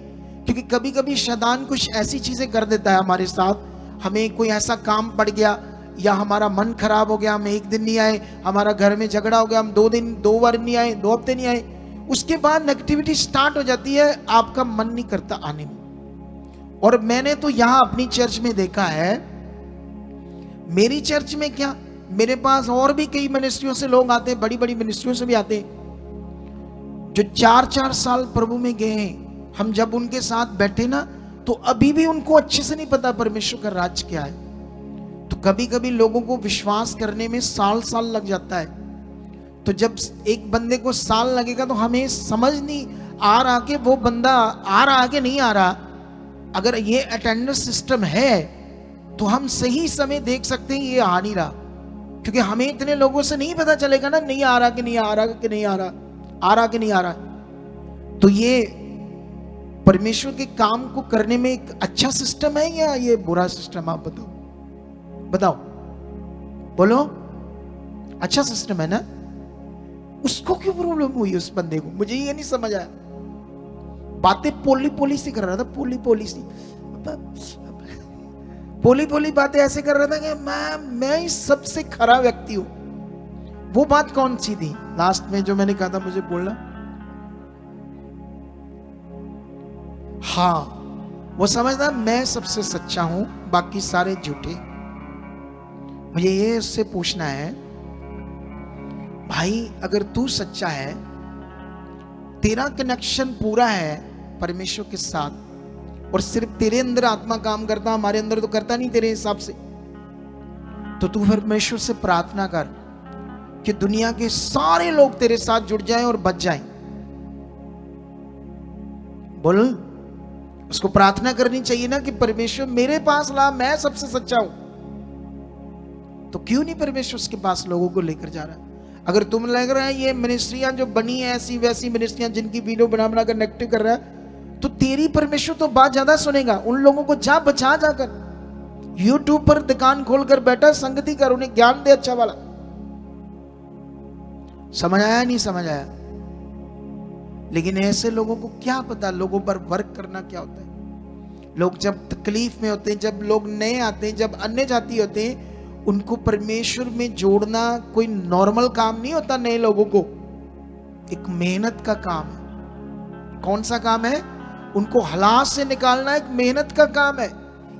क्योंकि कभी कभी शैतान कुछ ऐसी चीजें कर देता है हमारे साथ, हमें कोई ऐसा काम पड़ गया या हमारा मन खराब हो गया, हम 1 दिन नहीं आए, हमारा घर में झगड़ा हो गया, हम 2 बार नहीं आए, 2 हफ्ते नहीं आए, उसके बाद नेगेटिविटी स्टार्ट हो जाती है, आपका मन नहीं करता आने में। और मैंने तो यहां अपनी चर्च में देखा है, मेरी चर्च में क्या, मेरे पास और भी कई मिनिस्ट्रियों से लोग आते हैं, बड़ी बड़ी मिनिस्ट्रियों से भी आते हैं जो 4-4 साल प्रभु में गए हैं। हम जब उनके साथ बैठे ना तो अभी भी उनको अच्छे से नहीं पता परमेश्वर का राज क्या है। तो कभी कभी लोगों को विश्वास करने में साल लग जाता है। तो जब एक बंदे को साल लगेगा तो हमें समझ नहीं आ रहा कि वो बंदा आ रहा कि नहीं आ रहा। अगर ये अटेंडेंस सिस्टम है तो हम सही समय देख सकते हैं ये आ नहीं रहा, क्योंकि हमें इतने लोगों से नहीं पता चलेगा ना नहीं आ रहा कि नहीं आ रहा कि नहीं आ रहा, आ रहा कि नहीं आ रहा। तो ये परमेश्वर के काम को करने में एक अच्छा सिस्टम है या ये बुरा सिस्टम? आप बताओ, बताओ, बोलो। अच्छा सिस्टम है ना? उसको क्यों प्रॉब्लम हुई उस बंदे को, मुझे ये नहीं समझ आया। बातें पोली सी कर रहा था, पोली बातें ऐसे कर रहा था कि मैं ही सबसे खरा व्यक्ति हूं। वो बात कौन सी थी लास्ट में जो मैंने कहा था मुझे बोलना? हाँ, वो समझदा मैं सबसे सच्चा हूं, बाकी सारे झूठे। मुझे ये उससे पूछना है, भाई अगर तू सच्चा है, तेरा कनेक्शन पूरा है परमेश्वर के साथ, और सिर्फ तेरे अंदर आत्मा काम करता, हमारे अंदर तो करता नहीं तेरे हिसाब से, तो तू परमेश्वर से प्रार्थना कर कि दुनिया के सारे लोग तेरे साथ जुड़ जाएं और बच जाएं। बोल, उसको प्रार्थना करनी चाहिए ना कि परमेश्वर मेरे पास ला, मैं सबसे सच्चा हूं। तो क्यों नहीं परमेश्वर उसके पास लोगों को लेकर जा रहा है? अगर तुम लग रहा है ये मिनिस्ट्रियां जो बनी है ऐसी वैसी मिनिस्ट्रियां जिनकी वीडियो बना बना कर नेगेटिव कर रहा है, तो तेरी परमेश्वर तो बात ज्यादा सुनेगा। उन लोगों को जा बचा जाकर यूट्यूब पर दुकान खोलकर बैठा, संगति कर, उन्हें ज्ञान दे अच्छा वाला। समझ आया नहीं समझ आया? लेकिन ऐसे लोगों को क्या पता लोगों पर वर्क करना क्या होता है। लोग जब तकलीफ में होते हैं, जब लोग नए आते हैं, जब अन्य जाति होते हैं, उनको परमेश्वर में जोड़ना कोई नॉर्मल काम नहीं होता। नए लोगों को एक मेहनत का काम है। कौन सा काम है? उनको हालात से निकालना एक मेहनत का काम है।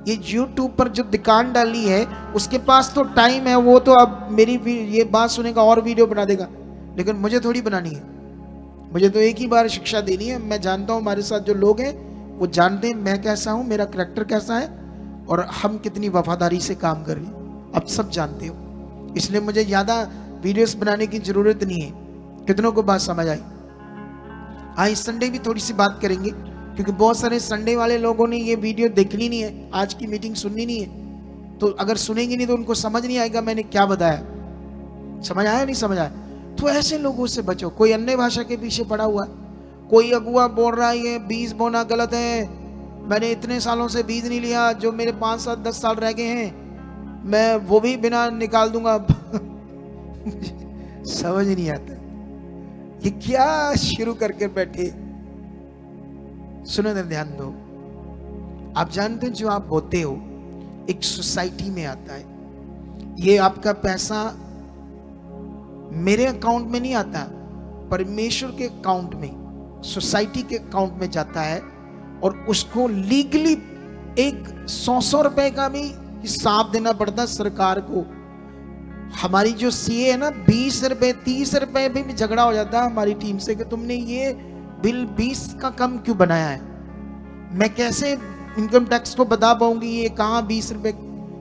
ये यूट्यूब पर जो दुकान डाली है उसके पास तो टाइम है, वो तो अब मेरी ये बात सुनेगा और वीडियो बना देगा, लेकिन मुझे थोड़ी बनानी है। मुझे तो एक ही बार शिक्षा देनी है। मैं जानता हूँ हमारे साथ जो लोग हैं वो जानते हैं मैं कैसा हूँ, मेरा करैक्टर कैसा है और हम कितनी वफादारी से काम कर रहे हैं। अब सब जानते हो, इसलिए मुझे ज़्यादा वीडियोस बनाने की ज़रूरत नहीं है। कितनों को बात समझ आई? हाँ, इस संडे भी थोड़ी सी बात करेंगे, क्योंकि बहुत सारे संडे वाले लोगों ने ये वीडियो देखनी नहीं है, आज की मीटिंग सुननी नहीं है। तो अगर सुनेंगे नहीं तो उनको समझ नहीं आएगा मैंने क्या बताया। समझ आया नहीं समझ आया? तो ऐसे लोगों से बचो। कोई अन्य भाषा के पीछे पड़ा हुआ है, कोई अगुआ बोल रहा है ये बीज बोना गलत है, मैंने इतने सालों से बीज नहीं लिया, जो मेरे 5-7-10 साल रह गए हैं मैं वो भी बिना निकाल दूंगा। समझ नहीं आता ये क्या शुरू करके बैठे। सुनो, ध्यान दो। आप जानते हैं जो आप बोते हो एक सोसाइटी में आता है। ये आपका पैसा मेरे अकाउंट में नहीं आता, परमेश्वर के अकाउंट में, सोसाइटी के अकाउंट में जाता है और उसको लीगली एक 100 रुपए का भी हिसाब देना पड़ता है सरकार को। हमारी जो सीए है ना, 20 रुपए 30 रुपए भी झगड़ा हो जाता है हमारी टीम से कि तुमने ये बिल 20 का कम क्यों बनाया है। मैं कैसे इनकम टैक्स को बता पाऊंगी ये कहां 20 रुपए,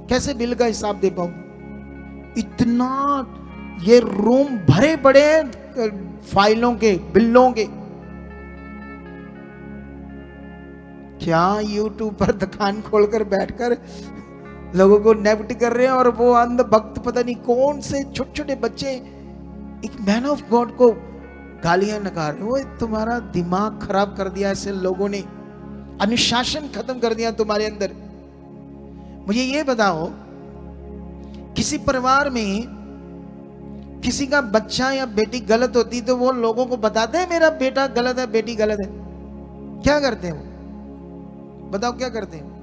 कैसे बिल का हिसाब दे पाऊंगी। इतना ये रूम भरे पड़े फाइलों के, बिलों के। क्या यूट्यूब पर दुकान खोलकर बैठकर लोगों को नेफ्ट कर रहे हैं और वो अंध भक्त पता नहीं कौन से छोटे छोटे बच्चे एक मैन ऑफ गॉड को गालियां नकार रहे। वो तुम्हारा दिमाग खराब कर दिया ऐसे लोगों ने, अनुशासन खत्म कर दिया तुम्हारे अंदर। मुझे ये बताओ, किसी परिवार में किसी का बच्चा या बेटी गलत होती तो वो लोगों को बताते हैं मेरा बेटा गलत है, बेटी गलत है? क्या करते हैं वो? बताओ क्या करते हैं?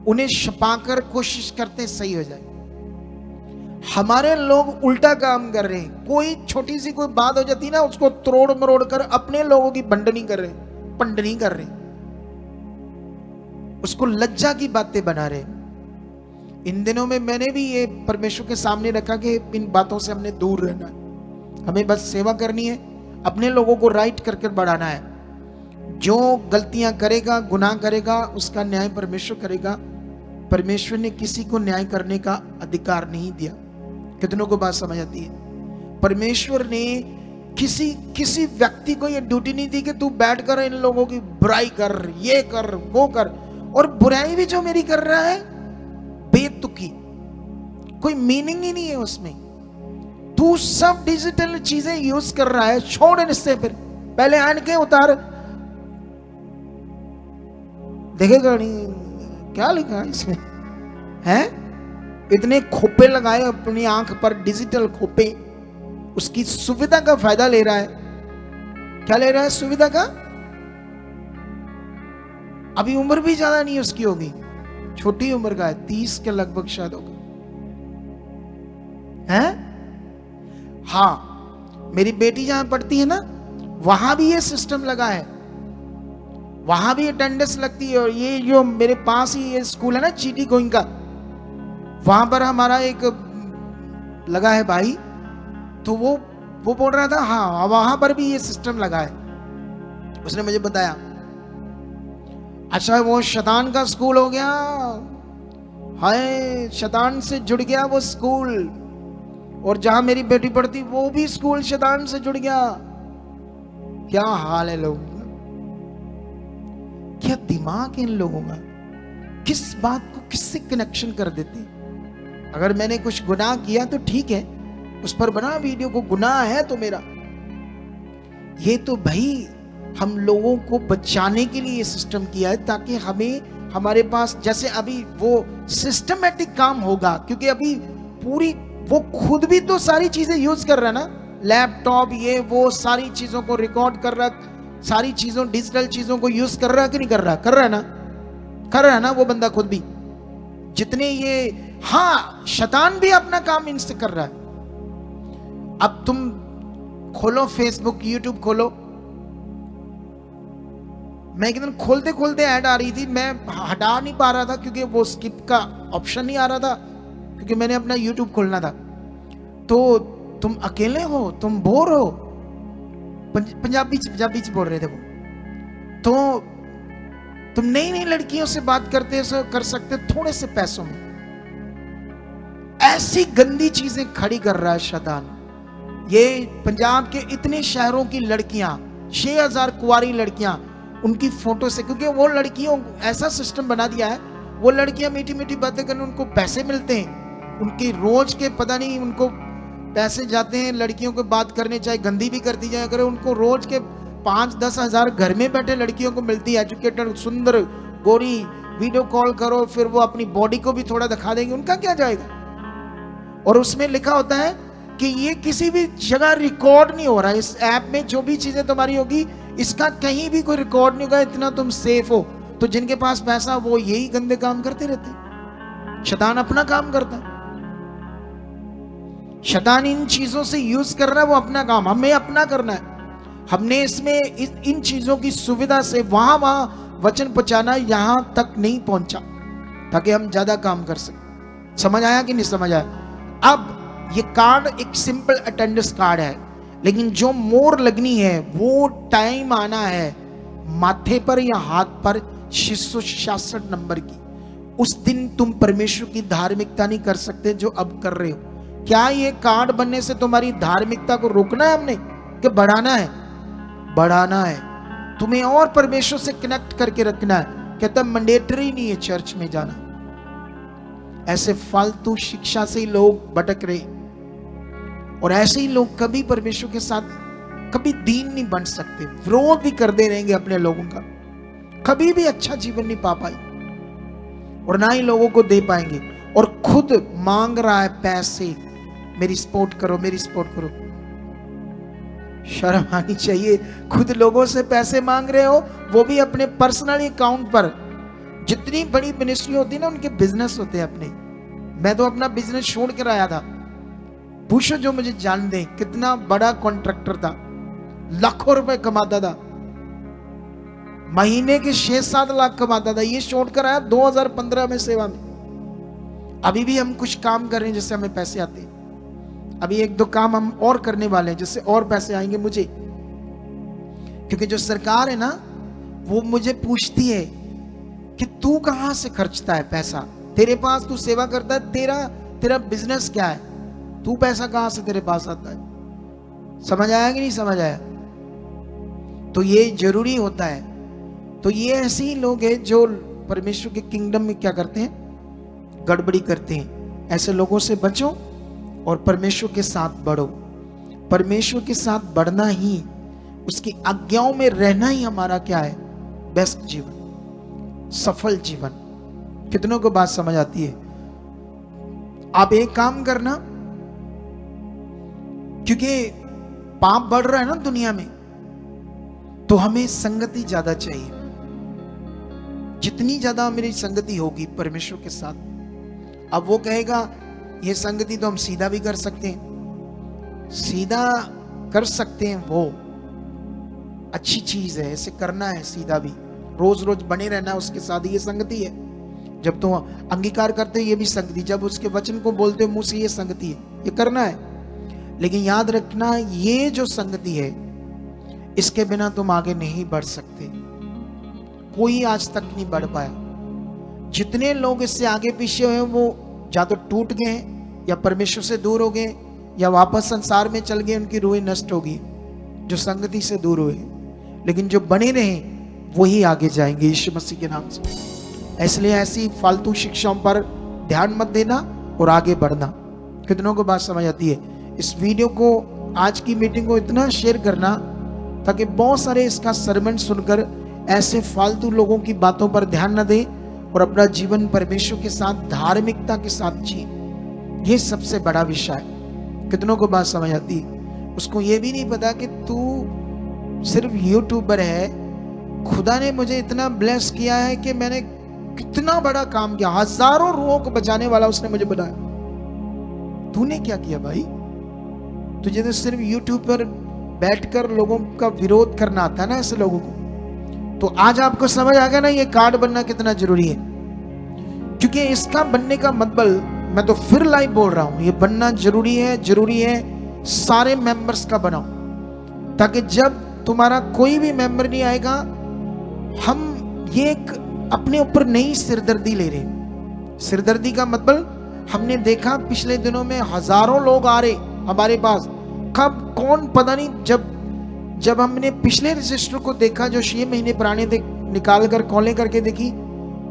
उन्हें छुपाकर कोशिश करते सही हो जाए। हमारे लोग उल्टा काम कर रहे हैं। कोई छोटी सी कोई बात हो जाती ना, उसको तोड़ मरोड़ कर अपने लोगों की बंडनी कर रहे, पंडनी कर रहे, उसको लज्जा की बातें बना रहे। इन दिनों में मैंने भी ये परमेश्वर के सामने रखा कि इन बातों से हमने दूर रहना है। हमें बस सेवा करनी है, अपने लोगों को राइट करके बढ़ाना है। जो गलतियां करेगा, गुनाह करेगा, उसका न्याय परमेश्वर करेगा। परमेश्वर ने किसी को न्याय करने का अधिकार नहीं दिया। कितनों को बात समझ आती है? परमेश्वर ने किसी व्यक्ति को यह ड्यूटी नहीं दी कि तू बैठकर इन लोगों की बुराई कर, ये कर, वो कर। और बुराई भी जो मेरी कर रहा है बेतुकी, कोई मीनिंग ही नहीं है उसमें। तू सब डिजिटल चीजें यूज कर रहा है, छोड़ इससे। फिर पहले आन के उतार, देखेगा नहीं क्या लिखा है इसमें है। इतने खोपे लगाए अपनी आंख पर, डिजिटल खोपे। उसकी सुविधा का फायदा ले रहा है। क्या ले रहा है? सुविधा का। अभी उम्र भी ज्यादा नहीं उसकी होगी, छोटी उम्र का है, 30 के लगभग शायद होगा। है? हाँ, मेरी बेटी जहां पढ़ती है ना, वहां भी ये सिस्टम लगा है। वहां भी अटेंडेंस लगती है। और ये जो मेरे पास ही ये स्कूल है ना, चीटी गोइंग का, वहां पर हमारा एक लगा है भाई, तो वो बोल रहा था हाँ वहां पर भी ये सिस्टम लगा है। उसने मुझे बताया। अच्छा, वो शैतान का स्कूल हो गया। हाय, शैतान से जुड़ गया वो स्कूल। और जहां मेरी बेटी पढ़ती वो भी स्कूल शैतान से जुड़ गया। क्या हाल है लोगों का, क्या दिमाग है इन लोगों का। किस बात को किससे कनेक्शन कर देते। अगर मैंने कुछ गुनाह किया तो ठीक है, उस पर बना वीडियो, को गुनाह है तो मेरा। ये तो भाई हम लोगों को बचाने के लिए ये सिस्टम किया है, ताकि हमें हमारे पास जैसे अभी वो सिस्टमेटिक काम होगा। क्योंकि अभी पूरी वो खुद भी तो सारी चीजें यूज कर रहा है ना, लैपटॉप ये वो सारी चीजों को रिकॉर्ड कर रहा, सारी चीजों डिजिटल चीजों को यूज कर रहा है कि नहीं कर रहा? कर रहा है ना, कर रहा है ना वो बंदा खुद भी। जितने ये, हाँ, शैतान भी अपना काम इनसे कर रहा है। अब तुम खोलो फेसबुक, यूट्यूब खोलो। मैं एक दिन खोलते खोलते ऐड आ रही थी, मैं हटा नहीं पा रहा था क्योंकि वो स्किप का ऑप्शन नहीं आ रहा था, क्योंकि मैंने अपना यूट्यूब खोलना था। तो तुम अकेले हो, तुम बोर हो, पंजाबी बोल रहे थे वो, तो तुम नई नई लड़कियों से बात करते कर सकते थोड़े से पैसों में। ऐसी गंदी चीजें खड़ी कर रहा है शैतान। ये पंजाब के इतने शहरों की लड़कियां, 6000 कुंवारी लड़कियां, उनकी फोटो से, क्योंकि वो लड़कियों ऐसा सिस्टम बना दिया है, वो लड़कियां मीठी मीठी बातें करने, उनको पैसे मिलते हैं। उनकी रोज के पता नहीं उनको पैसे जाते हैं लड़कियों को बात करने, चाहे गंदी भी करती जाए करे, उनको रोज के 5-10 हजार घर में बैठे लड़कियों को मिलती है, एजुकेटेड, सुंदर, गोरी। वीडियो कॉल करो, फिर वो अपनी बॉडी को भी थोड़ा दिखा देंगे, उनका क्या जाएगा। और उसमें लिखा होता है कि ये किसी भी जगह रिकॉर्ड नहीं हो रहा है। इस ऐप में जो भी चीजें तुम्हारी होगी, इसका कहीं भी कोई रिकॉर्ड नहीं होगा, इतना तुम सेफ हो। तो जिनके पास पैसा, वो यही गंदे काम करते रहते हैं। शैतान अपना काम करता है। शैतान इन चीजों से यूज कर रहा है, वो अपना काम, हमें अपना करना है। हमने इसमें इन चीजों की सुविधा से वहां वचन पहुंचाना, यहां तक नहीं पहुंचा ताकि हम ज्यादा काम कर सकें। समझ आया कि नहीं समझ आया? अब ये कार्ड एक सिंपल अटेंडेंस कार्ड है, लेकिन जो मोर लगनी है वो टाइम आना है माथे पर या हाथ पर 666 नंबर की। उस दिन तुम परमेश्वर की धार्मिकता नहीं कर सकते जो अब कर रहे हो। क्या ये कार्ड बनने से तुम्हारी धार्मिकता को रोकना है हमने, कि बढ़ाना है? बढ़ाना है। तुम्हें और परमेश्वर से कनेक्ट करके रखना है। कहता मैंडेटरी नहीं है चर्च में जाना। ऐसे फालतू शिक्षा से ही लोग भटक रहे, और ऐसे ही लोग कभी परमेश्वर के साथ कभी दीन नहीं बन सकते, विरोध भी करते रहेंगे अपने लोगों का, कभी भी अच्छा जीवन नहीं पा पाए और ना ही लोगों को दे पाएंगे। और खुद मांग रहा है पैसे, मेरी सपोर्ट करो, मेरी सपोर्ट करो। शर्म आनी चाहिए। खुद लोगों से पैसे मांग रहे हो, वो भी अपने पर्सनल अकाउंट पर। जितनी बड़ी मिनिस्ट्री होती है ना, उनके बिजनेस होते हैं अपने। मैं तो अपना बिजनेस छोड़ कर आया था। पूछो जो मुझे जान दे, कितना बड़ा कॉन्ट्रैक्टर था, लाखों रुपए कमाता था, महीने के 6-7 लाख कमाता था। ये छोड़कर आया 2015 में सेवा में। अभी भी हम कुछ काम कर रहे हैं जिससे हमें पैसे आते हैं। अभी 1-2 काम हम और करने वाले हैं जिससे और पैसे आएंगे मुझे, क्योंकि जो सरकार है ना, वो मुझे पूछती है कि तू कहां से खर्चता है पैसा, तेरे पास तू सेवा करता है, तेरा बिजनेस क्या है, तू पैसा कहां से तेरे पास आता है। समझ आया कि नहीं समझ आया? तो ये जरूरी होता है। तो ये ऐसे ही लोग हैं जो परमेश्वर के किंगडम में क्या करते हैं, गड़बड़ी करते हैं। ऐसे लोगों से बचो और परमेश्वर के साथ बढ़ो। परमेश्वर के साथ बढ़ना ही, उसकी आज्ञाओं में रहना ही हमारा क्या है, बेस्ट जीवन, सफल जीवन। कितनों को बात समझ आती है? आप एक काम करना, क्योंकि पाप बढ़ रहा है ना दुनिया में, तो हमें संगति ज्यादा चाहिए। जितनी ज्यादा मेरी संगति होगी परमेश्वर के साथ, अब वो कहेगा ये संगति तो हम सीधा भी कर सकते हैं, सीधा कर सकते हैं, वो अच्छी चीज है, ऐसे करना है सीधा भी, रोज रोज बने रहना है उसके साथ, ये संगति है। जब तो अंगीकार करते ये भी संगति, जब उसके वचन को बोलते मुंह से, ये संगति है, ये करना है। लेकिन याद रखना, ये जो संगति है इसके बिना तुम आगे नहीं बढ़ सकते। कोई आज तक नहीं बढ़ पाया। जितने लोग इससे आगे पीछे हुए वो या तो टूट गए, या परमेश्वर से दूर हो गए, या वापस संसार में चल गए, उनकी रूह नष्ट होगी जो संगति से दूर हुए। लेकिन जो बने रहे वही आगे जाएंगे यीशु मसीह के नाम से। इसलिए ऐसी फालतू शिक्षाओं पर ध्यान मत देना और आगे बढ़ना। कितनों को बात समझ आती है? इस वीडियो को, आज की मीटिंग को इतना शेयर करना ताकि बहुत सारे इसका सरमन सुनकर ऐसे फालतू लोगों की बातों पर ध्यान न दें और अपना जीवन परमेश्वर के साथ धार्मिकता के साथ जिए। ये सबसे बड़ा विषय है। कितनों को बात समझ आती? उसको ये भी नहीं पता कि तू सिर्फ यूट्यूबर है, खुदा ने मुझे इतना ब्लेस किया है कि मैंने कितना बड़ा काम किया, हजारों रूहों को बचाने वाला उसने मुझे बनाया। तूने क्या किया भाई? तुझे तो सिर्फ यूट्यूब पर बैठकर लोगों का विरोध करना आता है ना, ऐसे लोगों को। तो आज आपको समझ आ गया ना ये कार्ड बनना कितना जरूरी है। क्योंकि इसका बनने का मतलब, मैं तो फिर लाइव बोल रहा हूं, ये बनना जरूरी है। जरूरी है सारे मेंबर्स का बनाओ, ताकि जब तुम्हारा कोई भी मेंबर नहीं आएगा, हम ये एक अपने ऊपर नई सिरदर्दी ले रहे। सिरदर्दी का मतलब, हमने देखा पिछले दिनों में हजारों लोग आ रहे हमारे पास, कब कौन पता नहीं। जब हमने पिछले रजिस्टर को देखा जो 6 महीने पुराने थे, निकाल कर कॉलें करके देखी,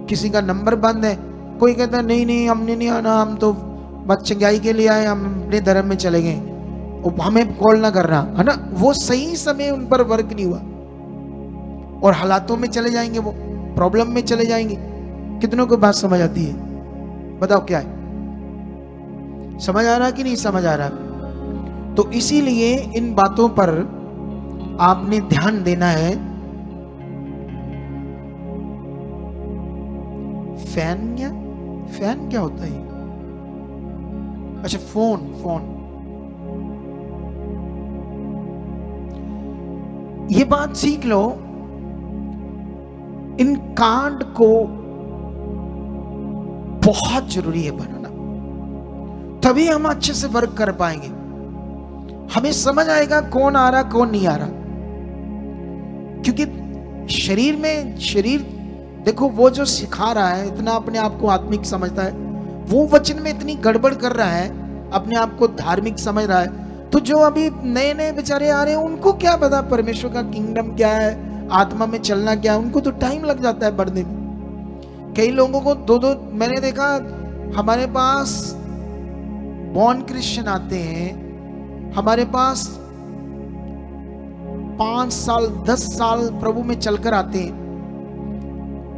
किसी का नंबर बंद है। कोई कहता नहीं हमने नहीं आना, हम तो बस चंगाई के लिए आए, हम अपने धर्म में चले गए, हमें कॉल ना करना, है ना। वो सही समय उन पर वर्क नहीं हुआ और हालातों में चले जाएंगे, वो प्रॉब्लम में चले जाएंगे। कितनों को बात समझ आती है? बताओ क्या है? समझ आ रहा कि नहीं समझ आ रहा? तो इसीलिए इन बातों पर आपने ध्यान देना है। फैन क्या होता है? अच्छा, फोन ये बात सीख लो, इन कार्ड को बहुत जरूरी है बनाना, तभी हम अच्छे से वर्क कर पाएंगे। हमें समझ आएगा कौन आ रहा कौन नहीं आ रहा। क्योंकि शरीर देखो, वो जो सिखा रहा है इतना अपने आप को आत्मिक समझता है, वो वचन में इतनी गड़बड़ कर रहा है, अपने आप को धार्मिक समझ रहा है। तो जो अभी नए नए बेचारे आ रहे हैं, उनको क्या पता परमेश्वर का किंगडम क्या है, आत्मा में चलना क्या है। उनको तो टाइम लग जाता है बढ़ने में। कई लोगों को दो मैंने देखा, हमारे पास बॉर्न क्रिश्चियन आते हैं, हमारे पास 5 साल 10 साल प्रभु में चलकर आते हैं,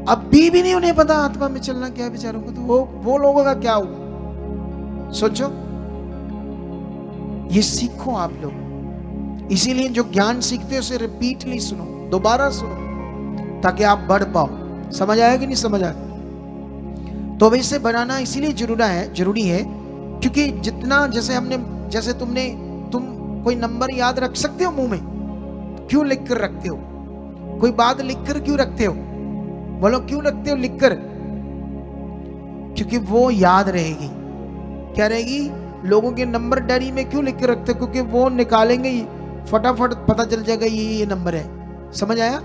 अभी भी नहीं उन्हें पता आत्मा में चलना क्या है बेचारों को। तो वो लोगों का क्या होगा, सोचो। ये सीखो आप लोग। इसीलिए जो ज्ञान सीखते हो उसे रिपीटली सुनो, दोबारा सुनो, ताकि आप बढ़ पाओ। समझ आया कि नहीं समझ आया? तो अब इसे बनाना इसीलिए जरूरी है क्योंकि जितना, जैसे तुम कोई नंबर याद रख सकते हो मुंह में, क्यों लिख कर रखते हो? कोई बात लिख कर क्यों रखते हो? बोलो क्यों रखते हो लिख कर? क्योंकि वो याद रहेगी। क्या रहेगी? लोगों के नंबर डायरी में क्यों लिख कर रखते हो? क्योंकि वो निकालेंगे, फटाफट पता चल जाएगा ये नंबर है। समझ आया?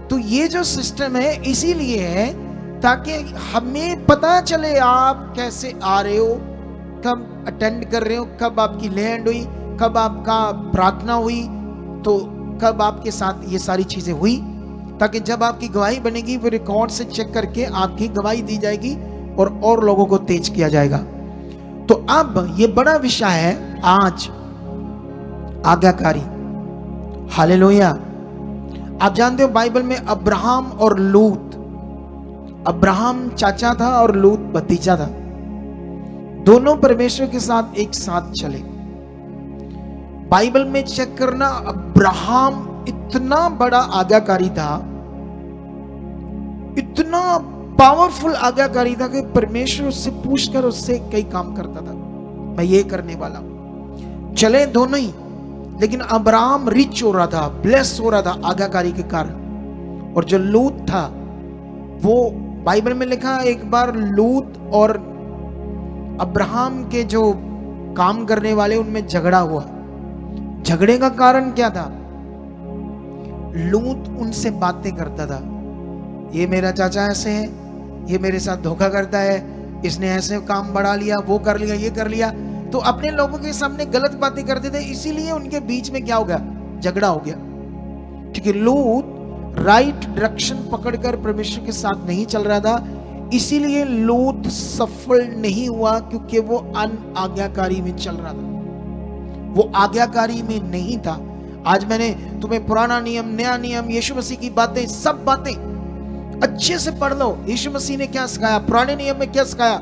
तो ये जो सिस्टम है इसीलिए है ताकि हमें पता चले आप कैसे आ रहे हो, कब अटेंड कर रहे हो, कब आपकी लैंड हुई, कब आपका प्रार्थना हुई, तो कब आपके साथ ये सारी चीजें हुई, ताकि जब आपकी गवाही बनेगी वो रिकॉर्ड से चेक करके आपकी गवाही दी जाएगी और लोगों को तेज किया जाएगा। तो अब ये बड़ा विषय है आज, आज्ञाकारी। हालेलुया। आप जानते हो बाइबल में अब्राहम और लूत, अब्राहम चाचा था और लूत भतीजा था, दोनों परमेश्वर के साथ एक साथ चले। बाइबल में चेक करना, अब्राहम इतना बड़ा आज्ञाकारी था, इतना पावरफुल आज्ञाकारी था कि परमेश्वर उससे पूछकर उससे कई काम करता था, मैं ये करने वाला हूं। चले दोनों ही, लेकिन अब्राहम रिच हो रहा था, ब्लेस हो रहा था आज्ञाकारी के कारण। और जो लूत था, वो बाइबल में लिखा, एक बार लूत और अब्राहम के जो काम करने वाले उनमें झगड़ा हुआ। झगड़े का कारण क्या था? लूत उनसे बातें करता था, ये मेरा चाचा ऐसे है, ये मेरे साथ धोखा करता है, इसने ऐसे काम बढ़ा लिया, वो कर लिया, ये कर लिया। तो अपने लोगों के सामने गलत बातें करते थे, इसीलिए उनके बीच में क्या हो गया? झगड़ा हो गया। क्योंकि लूत राइट डायरेक्शन पकड़कर परमेश्वर के साथ नहीं चल रहा था, इसीलिए लूत सफल नहीं हुआ, क्योंकि वो अनाज्ञाकारी में चल रहा था, वो आज्ञाकारी में नहीं था। आज मैंने तुम्हें पुराना नियम, नया नियम, यीशु मसीह की बातें, सब बातें अच्छे से पढ़ लो। यीशु मसीह ने क्या सिखाया, पुराने नियम में क्या सिखाया।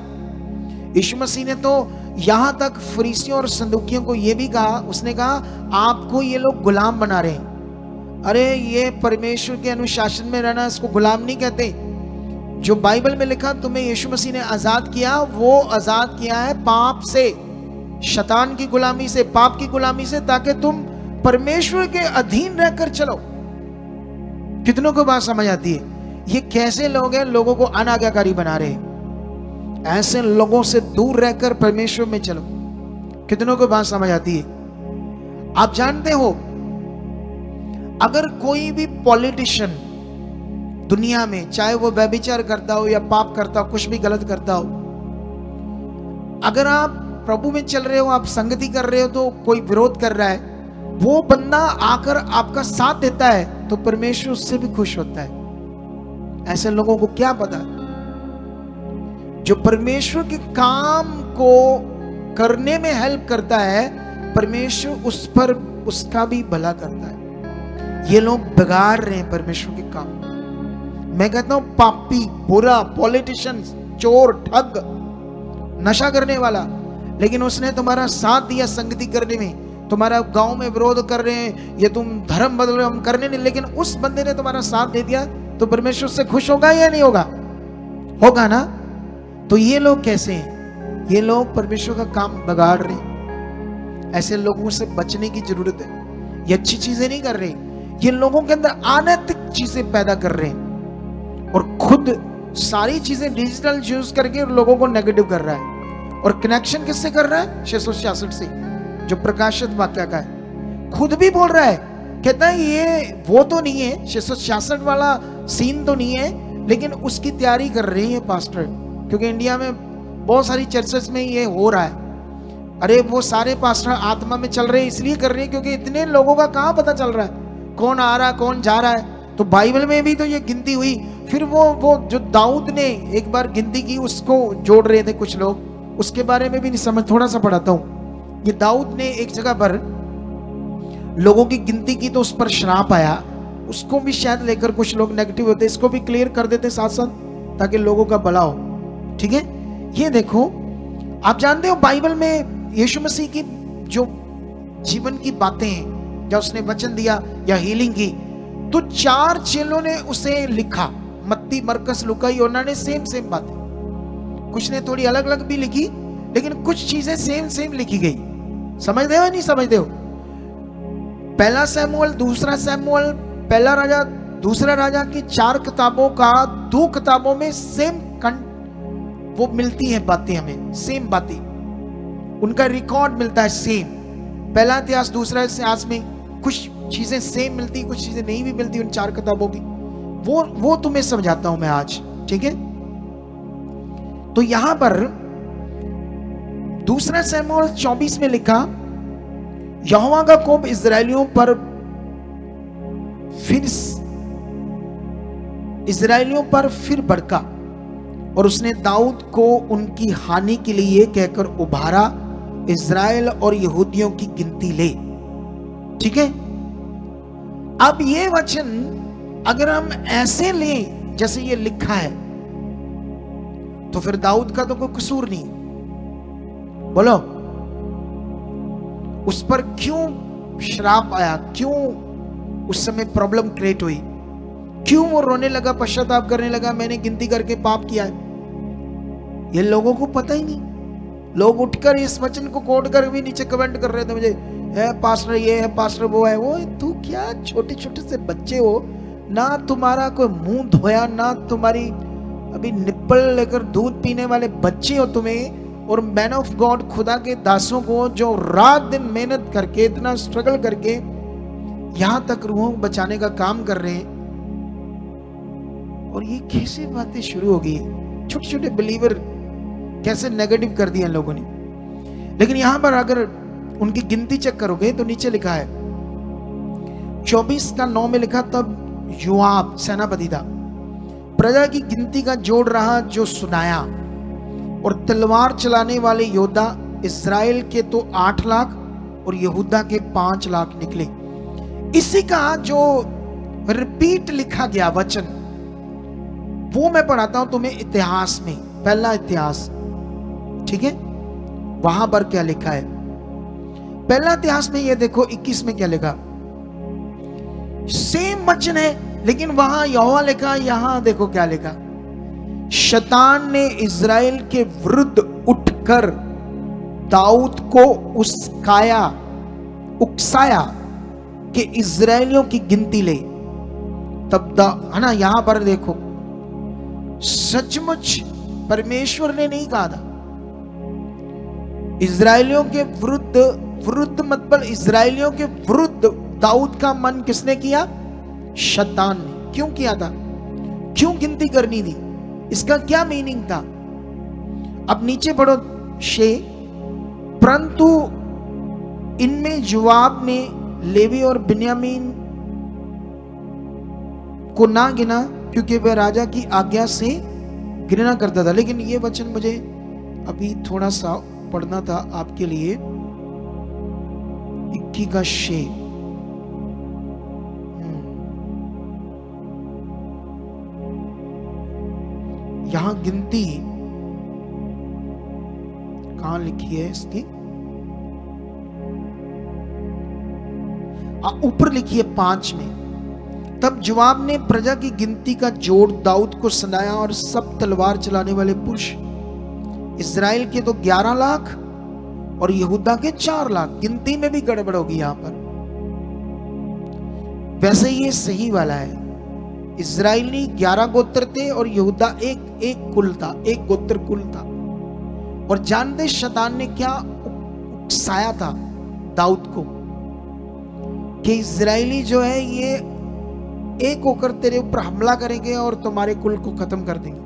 यीशु मसीह ने तो यहां तक फरीसियों और सदूकियों को यह भी कहा, उसने कहा आपको ये लोग गुलाम बना रहे हैं। अरे ये परमेश्वर के अनुशासन में रहना, इसको गुलाम नहीं कहते। जो बाइबल में लिखा तुम्हें यीशु मसीह ने आजाद किया, वो आजाद किया है पाप से, शैतान की गुलामी से, पाप की गुलामी से, ताकि तुम परमेश्वर के अधीन रहकर चलो। कितनों को बात समझ आती है? ये कैसे लोग हैं, लोगों को अनाज्ञाकारी बना रहे हैं। ऐसे लोगों से दूर रहकर परमेश्वर में चलो। कितनों को बात समझ आती है? आप जानते हो, अगर कोई भी पॉलिटिशियन दुनिया में, चाहे वो व्यभिचार करता हो या पाप करता हो, कुछ भी गलत करता हो, अगर आप प्रभु में चल रहे हो, आप संगति कर रहे हो, तो कोई विरोध कर रहा है, वो बंदा आकर आपका साथ देता है, तो परमेश्वर उससे भी खुश होता है। ऐसे लोगों को क्या पता, जो परमेश्वर के काम को करने में हेल्प करता है, परमेश्वर उस पर उसका भी भला करता है। ये लोग बिगाड़ रहे हैं परमेश्वर के काम। मैं कहता हूं पापी, बुरा, पॉलिटिशियन, चोर, ठग, नशा करने वाला, लेकिन उसने तुम्हारा साथ दिया संगति करने में, तुम्हारा गांव में विरोध कर रहे हैं, ये तुम धर्म बदल रहे हो, हम करने नहीं, लेकिन उस बंदे ने तुम्हारा साथ दे दिया, तो परमेश्वर से खुश होगा या नहीं होगा? होगा ना। तो ये लोग कैसे हैं? ये लोग परमेश्वर का काम बिगाड़ रहे हैं। ऐसे लोगों से बचने की जरूरत है। ये अच्छी चीजें नहीं कर रहे, ये लोगों के अंदर अनैतिक चीजें पैदा कर रहे हैं और खुद सारी चीजें डिजिटल यूज करके लोगों को नेगेटिव कर रहा है। और कनेक्शन किससे कर रहा है? 666 से, जो प्रकाशित वाक्य का है। खुद भी बोल रहा है, कहता है ये वो तो नहीं है, 666 वाला सीन तो नहीं है, लेकिन उसकी तैयारी कर रहे हैं पास्टर, क्योंकि इंडिया में बहुत सारी चर्चेस में ये हो रहा है। अरे वो सारे पास्टर आत्मा में चल रहे हैं, इसलिए कर रहे हैं क्योंकि इतने लोगों का कहाँ पता चल रहा है कौन आ रहा है कौन जा रहा है। तो बाइबल में भी तो ये गिनती हुई। फिर वो जो दाऊद ने एक बार गिनती की, उसको जोड़ रहे थे कुछ लोग, उसके बारे में भी नहीं समझ, थोड़ा सा पढ़ाता हूं। ये दाऊद ने एक जगह पर लोगों की गिनती की तो उस पर श्राप आया, उसको भी शायद लेकर कुछ लोग नेगेटिव होते, इसको भी क्लियर कर देते साथ साथ ताकि लोगों का भला हो। ठीक है, ये देखो, आप जानते हो बाइबल में यीशु मसीह की जो जीवन की बातें हैं, जब उसने वचन दिया या हीलिंग की, तो 4 चेलों ने उसे लिखा, मत्ती, मरकस, लूका, यूहन्ना ने सेम बातें, कुछ ने थोड़ी अलग अलग भी लिखी, लेकिन कुछ चीजें सेम लिखी गई। समझते हो या नहीं समझते हो? पहला सैमुअल, दूसरा सैमुअल, पहला राजा, दूसरा राजा की 4 किताबों का 2 किताबों में सेम वो मिलती है बातें, हमें सेम बातें, उनका रिकॉर्ड मिलता है सेम। पहला इतिहास, दूसरा इतिहास में कुछ चीजें सेम मिलती, कुछ चीजें नहीं भी मिलती उन 4 किताबों की। वो तुम्हें समझाता हूं मैं आज, ठीक है? तो यहां पर दूसरा सैमुअल 24 में लिखा, यहोवा का कोप इस्राएलियों पर फिर भड़का और उसने दाऊद को उनकी हानि के लिए कहकर उभारा, इस्राएल और यहूदियों की गिनती ले। ठीक है, अब ये वचन अगर हम ऐसे लें जैसे ये लिखा है, तो फिर दाऊद का तो कोई कसूर नहीं। बोलो, उस पर क्यों श्राप आया, क्यों उस समय प्रॉब्लम क्रिएट हुई, क्यों वो रोने लगा, पश्चाताप करने लगा, मैंने गिनती करके पाप किया है? ये लोगों को पता ही नहीं। लोग उठकर इस वचन को कोट कर भी नीचे कमेंट कर रहे थे मुझे, है पास्टर ये है, पास्टर वो है। वो तू क्या, छोटे छोटे से बच्चे हो ना, तुम्हारा कोई मुंह धोया ना, तुम्हारी अभी निप्पल लेकर दूध पीने वाले बच्चे हो तुम्हें, और मैन ऑफ गॉड, खुदा के दासों को जो रात दिन मेहनत करके, इतना स्ट्रगल करके यहां तक रूहों को बचाने का काम कर रहे हैं, और ये कैसे बातें शुरू हो गई? छोटे छोटे बिलीवर कैसे नेगेटिव कर दिया लोगों ने। लेकिन यहां पर अगर उनकी गिनती चेक करोगे तो नीचे लिखा है 24:9 में लिखा, तब योआब सेनापति था, प्रजा की गिनती का जोड़ रहा जो सुनाया, और तलवार चलाने वाले योद्धा इस्राएल के तो 8 लाख और यहूदा के 5 लाख निकले। इसी का जो रिपीट लिखा गया वचन, वो मैं पढ़ाता हूं तुम्हें इतिहास में, पहला इतिहास। ठीक है, वहां पर क्या लिखा है? पहला इतिहास में ये देखो 21 में क्या लिखा, सेम वचन है लेकिन वहां यहोवा लिखा, यहां देखो क्या लिखा, शैतान ने इस्राएल के विरुद्ध उठकर दाऊद को उकसाया कि इस्राएलियों की गिनती ले। तब है ना, यहां पर देखो, सचमुच परमेश्वर ने नहीं कहा था इस्राएलियों के विरुद्ध मतलब इस्राएलियों के विरुद्ध दाऊद का मन किसने किया? शैतान ने। क्यों किया था? क्यों गिनती करनी थी? इसका क्या मीनिंग था? अब नीचे पढ़ो, परंतु इनमें जोआब ने लेवी और बिन्यामीन को ना गिना, क्योंकि वह राजा की आज्ञा से घृणा करता था। लेकिन ये वचन मुझे अभी थोड़ा सा पढ़ना था आपके लिए, 21 यहां गिनती कहां लिखी है इसकी? ऊपर लिखी है 5 में। तब जोआब ने प्रजा की गिनती का जोड़ दाऊद को सुनाया, और सब तलवार चलाने वाले पुरुष इस्राएल के तो 11 लाख और यहूदा के 4 लाख। गिनती में भी गड़बड़ होगी यहां पर। वैसे ये सही वाला है। इजराइली 11 गोत्र थे और यहूदा एक कुल था, एक गोत्र कुल था। और जानते शैतान ने क्या उकसाया था दाऊद को कि इजराइली जो है ये एक होकर तेरे ऊपर हमला करेंगे और तुम्हारे कुल को खत्म कर देंगे।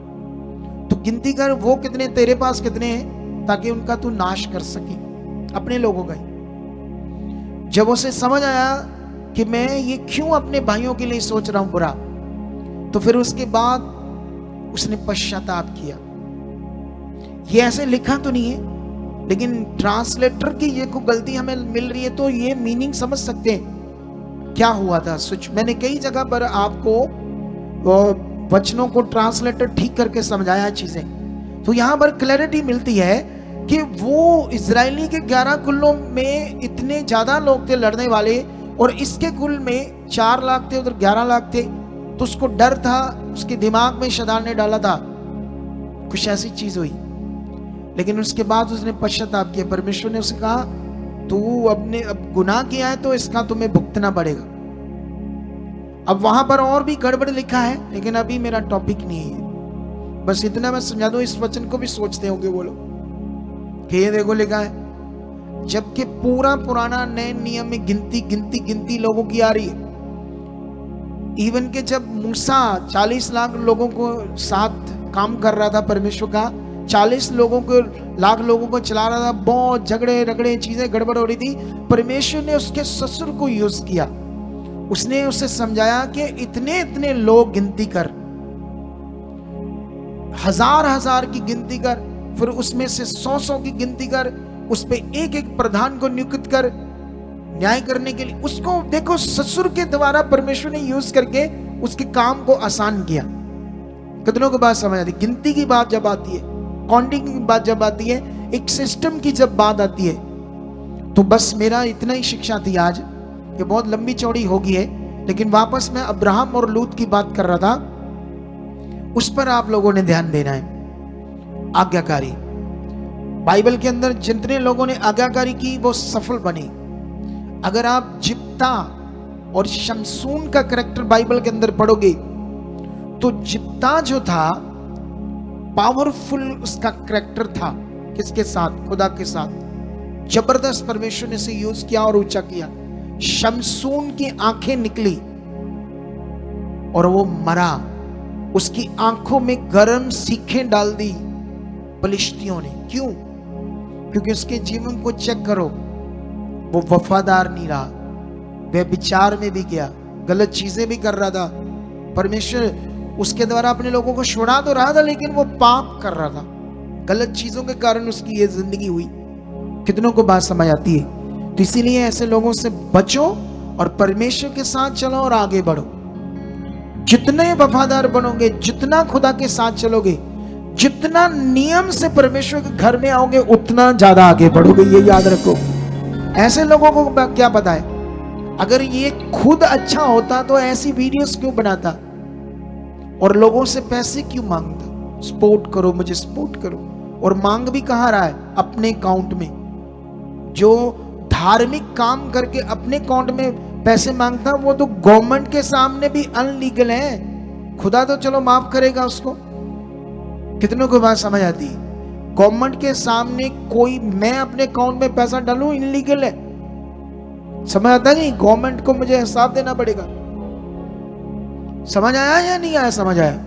तो गिनती कर वो कितने, तेरे पास कितने हैं, ताकि उनका तू नाश कर सके, अपने लोगों का ही। जब उसे समझ आया कि मैं ये क्यों अपने भाइयों के लिए सोच रहा हूं बुरा, तो फिर उसके बाद उसने पश्चाताप किया। ये ऐसे लिखा तो नहीं है, लेकिन ट्रांसलेटर की ये कोई गलती हमें मिल रही है तो ये मीनिंग समझ सकते हैं क्या हुआ था। मैंने कई जगह पर आपको वचनों को ट्रांसलेटर ठीक करके समझाया चीजें, तो यहां पर क्लैरिटी मिलती है कि वो इजरायली के 11 कुलों में इतने ज्यादा लोग थे लड़ने वाले, और इसके कुल में 4 लाख थे, उधर 11 लाख थे। तो उसको डर था, उसके दिमाग में शैतान ने डाला था, कुछ ऐसी चीज हुई। लेकिन उसके बाद उसने पश्चाताप किया। परमेश्वर ने उसे कहा तू अब गुनाह किया है तो इसका तुम्हें भुगतना पड़ेगा। अब वहां पर और भी गड़बड़ लिखा है, लेकिन अभी मेरा टॉपिक नहीं है। बस इतना मैं समझा दूं, इस वचन को भी सोचते होंगे वो लोग कि ये देखो लिखा है, जबकि पूरा पुराना नए नियम में गिनती लोगों की आ रही है। इवन के जब मूसा 40 लाख लोगों को साथ काम कर रहा था, परमेश्वर का 40 लाख लोगों को चला रहा था, बहुत झगड़े रगड़े चीजें गड़बड़ हो रही थी। परमेश्वर ने उसके ससुर को यूज किया, उसने उसे समझाया कि इतने लोग गिनती कर, हजार की गिनती कर, फिर उसमें से 100 की गिनती कर, उस पे एक प्रधान को नियुक्त कर न्याय करने के लिए। उसको देखो, ससुर के द्वारा परमेश्वर ने यूज करके उसके काम को आसान किया। कितनों को बात समझ आती? गिनती की बात जब आती है, काउंटिंग की बात जब आती है, एक सिस्टम की जब बात आती है, तो बस मेरा इतना ही शिक्षा थी आज, कि बहुत लंबी चौड़ी होगी है, लेकिन वापस मैं अब्राहम और लूत की बात कर रहा था, उस पर आप लोगों ने ध्यान देना है। आज्ञाकारी, बाइबल के अंदर जितने लोगों ने आज्ञाकारी की वो सफल बने। अगर आप जिप्ता और शमसून का कैरेक्टर बाइबल के अंदर पढ़ोगे, तो जिप्ता जो था पावरफुल उसका कैरेक्टर था, किसके साथ? खुदा के साथ। जबरदस्त परमेश्वर ने इसे यूज किया और ऊंचा किया। शमसून की आंखें निकली और वो मरा, उसकी आंखों में गर्म सीखें डाल दी फलिश्तियों ने। क्यों? क्योंकि उसके जीवन को चेक करो, वो वफादार नहीं रहा, वह विचार में भी गया, गलत चीजें भी कर रहा था। परमेश्वर उसके द्वारा अपने लोगों को छुड़ा तो रहा था, लेकिन वो पाप कर रहा था, गलत चीजों के कारण उसकी ये जिंदगी हुई। कितनों को बात समझ आती है? तो इसीलिए ऐसे लोगों से बचो और परमेश्वर के साथ चलो और आगे बढ़ो। जितने वफादार बनोगे, जितना खुदा के साथ चलोगे, जितना नियम से परमेश्वर के घर में आओगे, उतना ज्यादा आगे बढ़ोगे, ये याद रखो। ऐसे लोगों को क्या पता है, अगर ये खुद अच्छा होता तो ऐसी वीडियोस क्यों बनाता और लोगों से पैसे क्यों मांगता? सपोर्ट करो, मुझे सपोर्ट करो। और मांग भी कहाँ रहा है? अपने अकाउंट में। जो धार्मिक काम करके अपने अकाउंट में पैसे मांगता, वो तो गवर्नमेंट के सामने भी अनलीगल है। खुदा तो चलो माफ करेगा उसको। कितनों को बात समझ आती है? गवर्नमेंट के सामने कोई, मैं अपने अकाउंट में पैसा डालूं, इनलीगल है। समझ आता नहीं? गवर्नमेंट को मुझे हिसाब देना पड़ेगा। समझ आया या नहीं आया? समझ आया?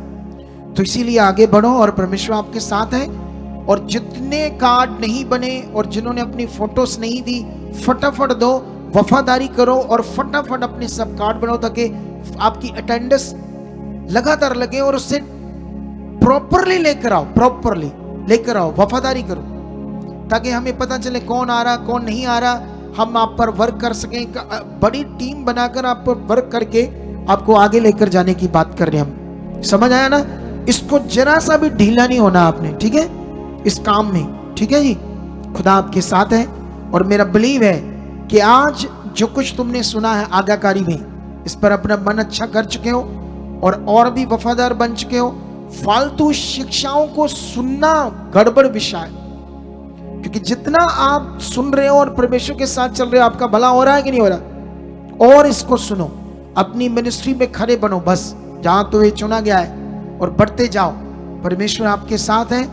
तो इसीलिए आगे बढ़ो और परमेश्वर आपके साथ है। और जितने कार्ड नहीं बने और जिन्होंने अपनी फोटोस नहीं दी, फटाफट दो, वफादारी करो और फटाफट अपने सब कार्ड बनाओ, ताकि आपकी अटेंडेंस लगातार लगे और उससे प्रॉपरली लेकर आओ, प्रॉपरली लेकर आओ, वफादारी करो, ताकि हमें पता चले कौन आ रहा कौन नहीं आ रहा, हम आप पर वर्क कर सकें। बड़ी टीम बनाकर आप पर वर्क करके आपको आगे लेकर जाने की बात कर रहे हैं हम। समझ आया ना? इसको जरा सा भी ढीला नहीं होना आपने, ठीक है, इस काम में, ठीक है जी। खुदा आपके साथ है और मेरा बिलीव है कि आज जो कुछ तुमने सुना है आज्ञाकारी में, इस पर अपना मन अच्छा कर चुके हो और भी वफादार बन चुके हो। फालतू शिक्षाओं को सुनना गड़बड़ विषय है, क्योंकि जितना आप सुन रहे हो और परमेश्वर के साथ चल रहे हो, आपका भला हो रहा है कि नहीं हो रहा? और इसको सुनो, अपनी मिनिस्ट्री में खड़े बनो, बस जहां तो ये चुना गया है, और बढ़ते जाओ। परमेश्वर आपके साथ है।